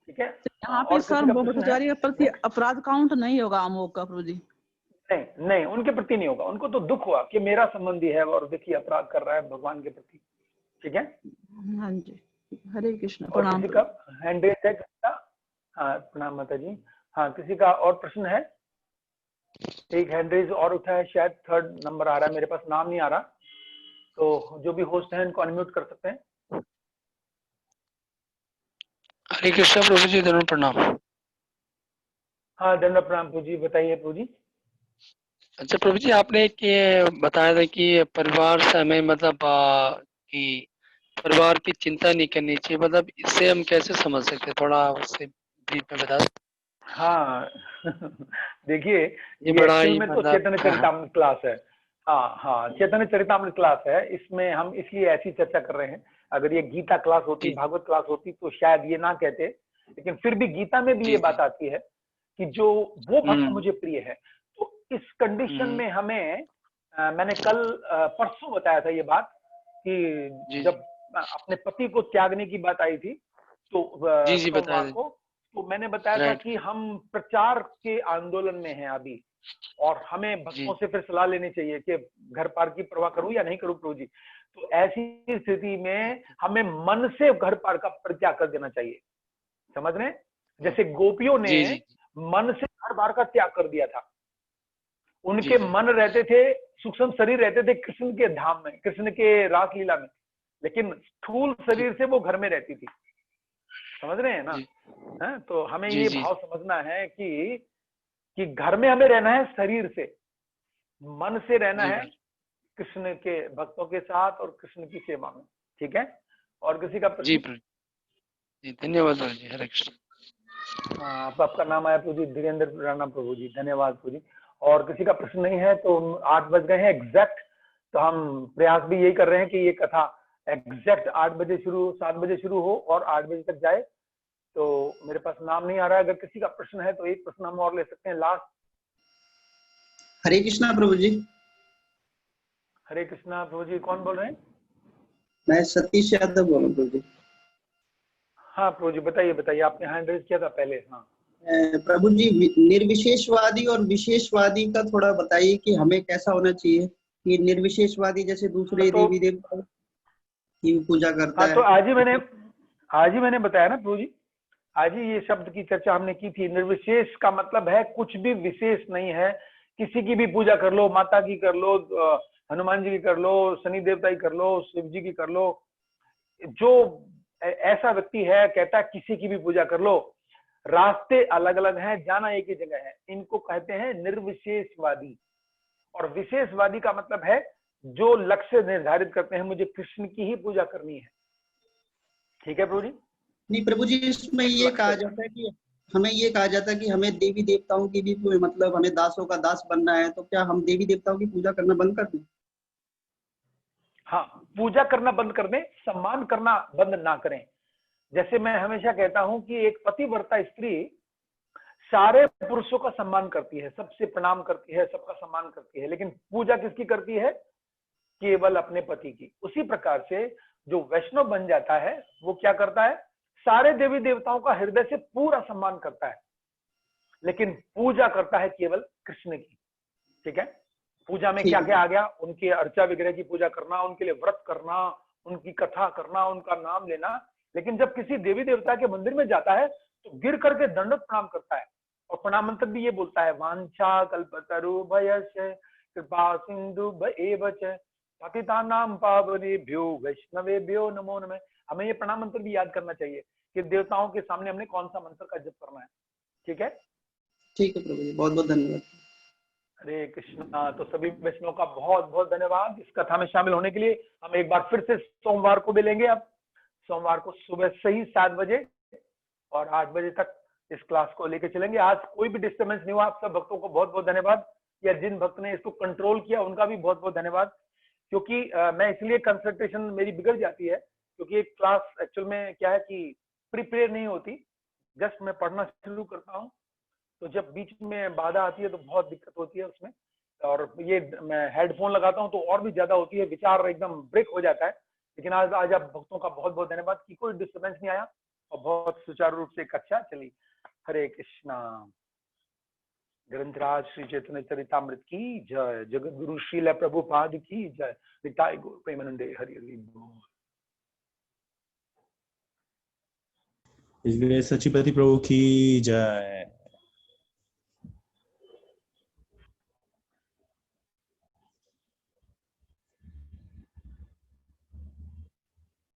ठीक है। तो यहाँ पे और किसी सर्व का प्रश्न है। भट्टाचार्य के प्रति अपराध काउंट नहीं होगा अमोघ का प्रभु जी। नहीं नहीं, उनके प्रति नहीं होगा, उनको तो दुख हुआ कि मेरा संबंधी है और देखिए अपराध कर रहा है भगवान के प्रति। ठीक है, हाँ जी, हरे कृष्ण, और प्रणाम किसी का प्रभु। हैंड रेज है किसका। हाँ प्रणाम माता जी। हाँ किसी का और प्रश्न है, एक हैंड रेज और उठा है, शायद 3rd नंबर आ रहा है, मेरे पास नाम नहीं आ रहा, तो जो भी होस्ट है इनको अनम्यूट कर सकते हैं। हरे कृष्णा प्रभु जी, धन्यवाद प्रणाम। हाँ दंड प्रणाम प्रभु जी, बताइए प्रभु जी। अच्छा प्रभु जी, आपने एक ये बताया था कि परिवार से हमें मतलब कि परिवार की चिंता नहीं करनी चाहिए, मतलब इससे हम कैसे समझ सकते हैं, थोड़ा उससे ब्रीफ में बता। हाँ देखिए ये ये बड़ा एक्चुअल ही में तो मतलब चैतन्य चरितामृत क्लास है। हाँ हाँ चैतन्य चरितामृत क्लास है, इसमें हम इसलिए ऐसी चर्चा कर रहे हैं। अगर ये गीता क्लास होती, जी भागवत क्लास होती तो शायद ये ना कहते, लेकिन फिर भी गीता में भी जी ये जी। बात आती है कि जो वो भक्त मुझे प्रिय है। तो इस कंडीशन में हमें मैंने कल परसों बताया था ये बात कि जी जब अपने पति को त्यागने की बात आई थी, तो जी जी बताया सोमवार था। को, तो मैंने बताया था राइट। कि हम प्रचार के आंदोलन में हैं अभी, और हमें जी भक्तों से फिर सलाह लेनी चाहिए कि घर पार की परवाह करूं या नहीं करूं प्रभु जी। तो ऐसी स्थिति में हमें मन से घर पार का परित्याग कर देना चाहिए, समझ रहे हैं? जैसे गोपियों ने जी जी मन से घर बार का त्याग कर दिया था, जी उनके जी मन रहते थे, सूक्ष्म शरीर रहते थे कृष्ण के धाम में, कृष्ण के रासलीला में, लेकिन स्थूल जी शरीर से वो घर में रहती थी, समझ रहे हैं ना। जी है तो हमें जी ये जी भाव समझना है कि घर में हमें रहना है शरीर से, मन से रहना जी है कृष्ण के भक्तों के साथ और कृष्ण की सेवा में। ठीक है, और किसी का जी प्रश्न। प्रभु जी, धन्यवाद प्रभु जी, हरे कृष्ण। आपका नाम आया प्रभु जी, धीरेन्द्र राणा प्रभु जी, धन्यवाद प्रभु जी। और किसी का प्रश्न नहीं है तो 8 बज गए हैं एग्जैक्ट, तो हम प्रयास भी यही कर रहे हैं कि ये कथा एग्जैक्ट 8 बजे शुरू, 7 बजे शुरू हो और 8 बजे तक जाए। तो मेरे पास नाम नहीं आ रहा है, अगर किसी का प्रश्न है तो एक प्रश्न हम और ले सकते हैं लास्ट। हरे कृष्णा प्रभु जी। हरे कृष्णा प्रभु जी, कौन बोल रहे हैं? मैं सतीश यादव बोल रहा हूँ प्रभु जी। हाँ प्रभु जी बताइए बताइए, आपने हैंड रेज किया था पहले। हाँ प्रभु जी, निर्विशेषवादी और विशेषवादी का थोड़ा बताइए कि हमें कैसा होना चाहिए। कि निर्विशेषवादी जैसे दूसरे तो देवी देवता की पूजा करता हाँ, है। तो आज ही मैंने बताया ना प्रभु जी, आज ही ये शब्द की चर्चा हमने की थी। निर्विशेष का मतलब है कुछ भी विशेष नहीं है, किसी की भी पूजा कर लो, माता की कर लो, हनुमान जी की कर लो, शनि देवता की कर लो, शिव जी की कर लो। जो ऐसा व्यक्ति है कहता है किसी की भी पूजा कर लो, रास्ते अलग अलग हैं, जाना एक ही जगह है, इनको कहते हैं निर्विशेषवादी। और विशेषवादी का मतलब है जो लक्ष्य निर्धारित करते हैं, मुझे कृष्ण की ही पूजा करनी है। ठीक है प्रभु जी। नहीं प्रभु जी, इसमें ये कहा जाता है कि हमें ये कहा जाता है कि हमें देवी देवताओं की भी मतलब हमें दासों का दास बनना है। तो क्या हम देवी देवताओं की पूजा करना बंद कर दें? हाँ, पूजा करना बंद कर दें, सम्मान करना बंद ना करें। जैसे मैं हमेशा कहता हूं कि एक पतिव्रता स्त्री सारे पुरुषों का सम्मान करती है, सबसे प्रणाम करती है, सबका सम्मान करती है, लेकिन पूजा किसकी करती है? केवल अपने पति की। उसी प्रकार से जो वैष्णव बन जाता है वो क्या करता है? सारे देवी देवताओं का हृदय से पूरा सम्मान करता है, लेकिन पूजा करता है केवल कृष्ण की। ठीक है। पूजा में क्या क्या आ गया? उनके अर्चा विग्रह की पूजा करना, उनके लिए व्रत करना, उनकी कथा करना, उनका नाम लेना। लेकिन जब किसी देवी देवता के मंदिर में जाता है तो गिर करके दंडवत प्रणाम करता है, और प्रणाम मंत्र भी ये बोलता है, वांछा कल्पतरु भयस्य कृपा सिंधु एव च पतितानां पावनेभ्यो वैष्णवेभ्यो नमो नमः। हमें ये प्रणाम मंत्र भी याद करना चाहिए कि देवताओं के सामने हमने कौन सा मंत्र का जप करना है। ठीक है। ठीक है प्रभु जी, बहुत बहुत धन्यवाद। हरे कृष्णा। तो सभी वैष्णव का बहुत बहुत धन्यवाद इस कथा में शामिल होने के लिए। हम एक बार फिर से सोमवार को मिलेंगे। अब सोमवार को सुबह सही 7 बजे और 8 बजे तक इस क्लास को लेके चलेंगे। आज कोई भी डिस्टर्बेंस नहीं हुआ। आप सब भक्तों को बहुत बहुत धन्यवाद, या जिन भक्त ने इसको कंट्रोल किया उनका भी बहुत बहुत धन्यवाद। क्योंकि मैं इसलिए कंसंट्रेशन मेरी बिगड़ जाती है, क्योंकि एक क्लास एक्चुअल में क्या है कि प्रिपेयर नहीं होती। जस्ट मैं पढ़ना शुरू करता हूँ, तो जब बीच में बाधा आती है तो बहुत दिक्कत होती है उसमें। और ये मैं हेडफोन लगाता हूँ तो और भी ज्यादा होती है, विचार एकदम ब्रेक हो जाता है। लेकिन आज आप भक्तों का बहुत बहुत धन्यवाद कि कोई डिस्टर्बेंस नहीं आया और बहुत सुचारू रूप से कक्षा चली। हरे कृष्णा। ग्रंथराज श्री चैतन्य चरितामृत की जय। जगत गुरु श्रील प्रभुपाद की जय। निताय गौर प्रेमानंदे। हरि हरि बोल। इसलिए सचिपति प्रभु की जय।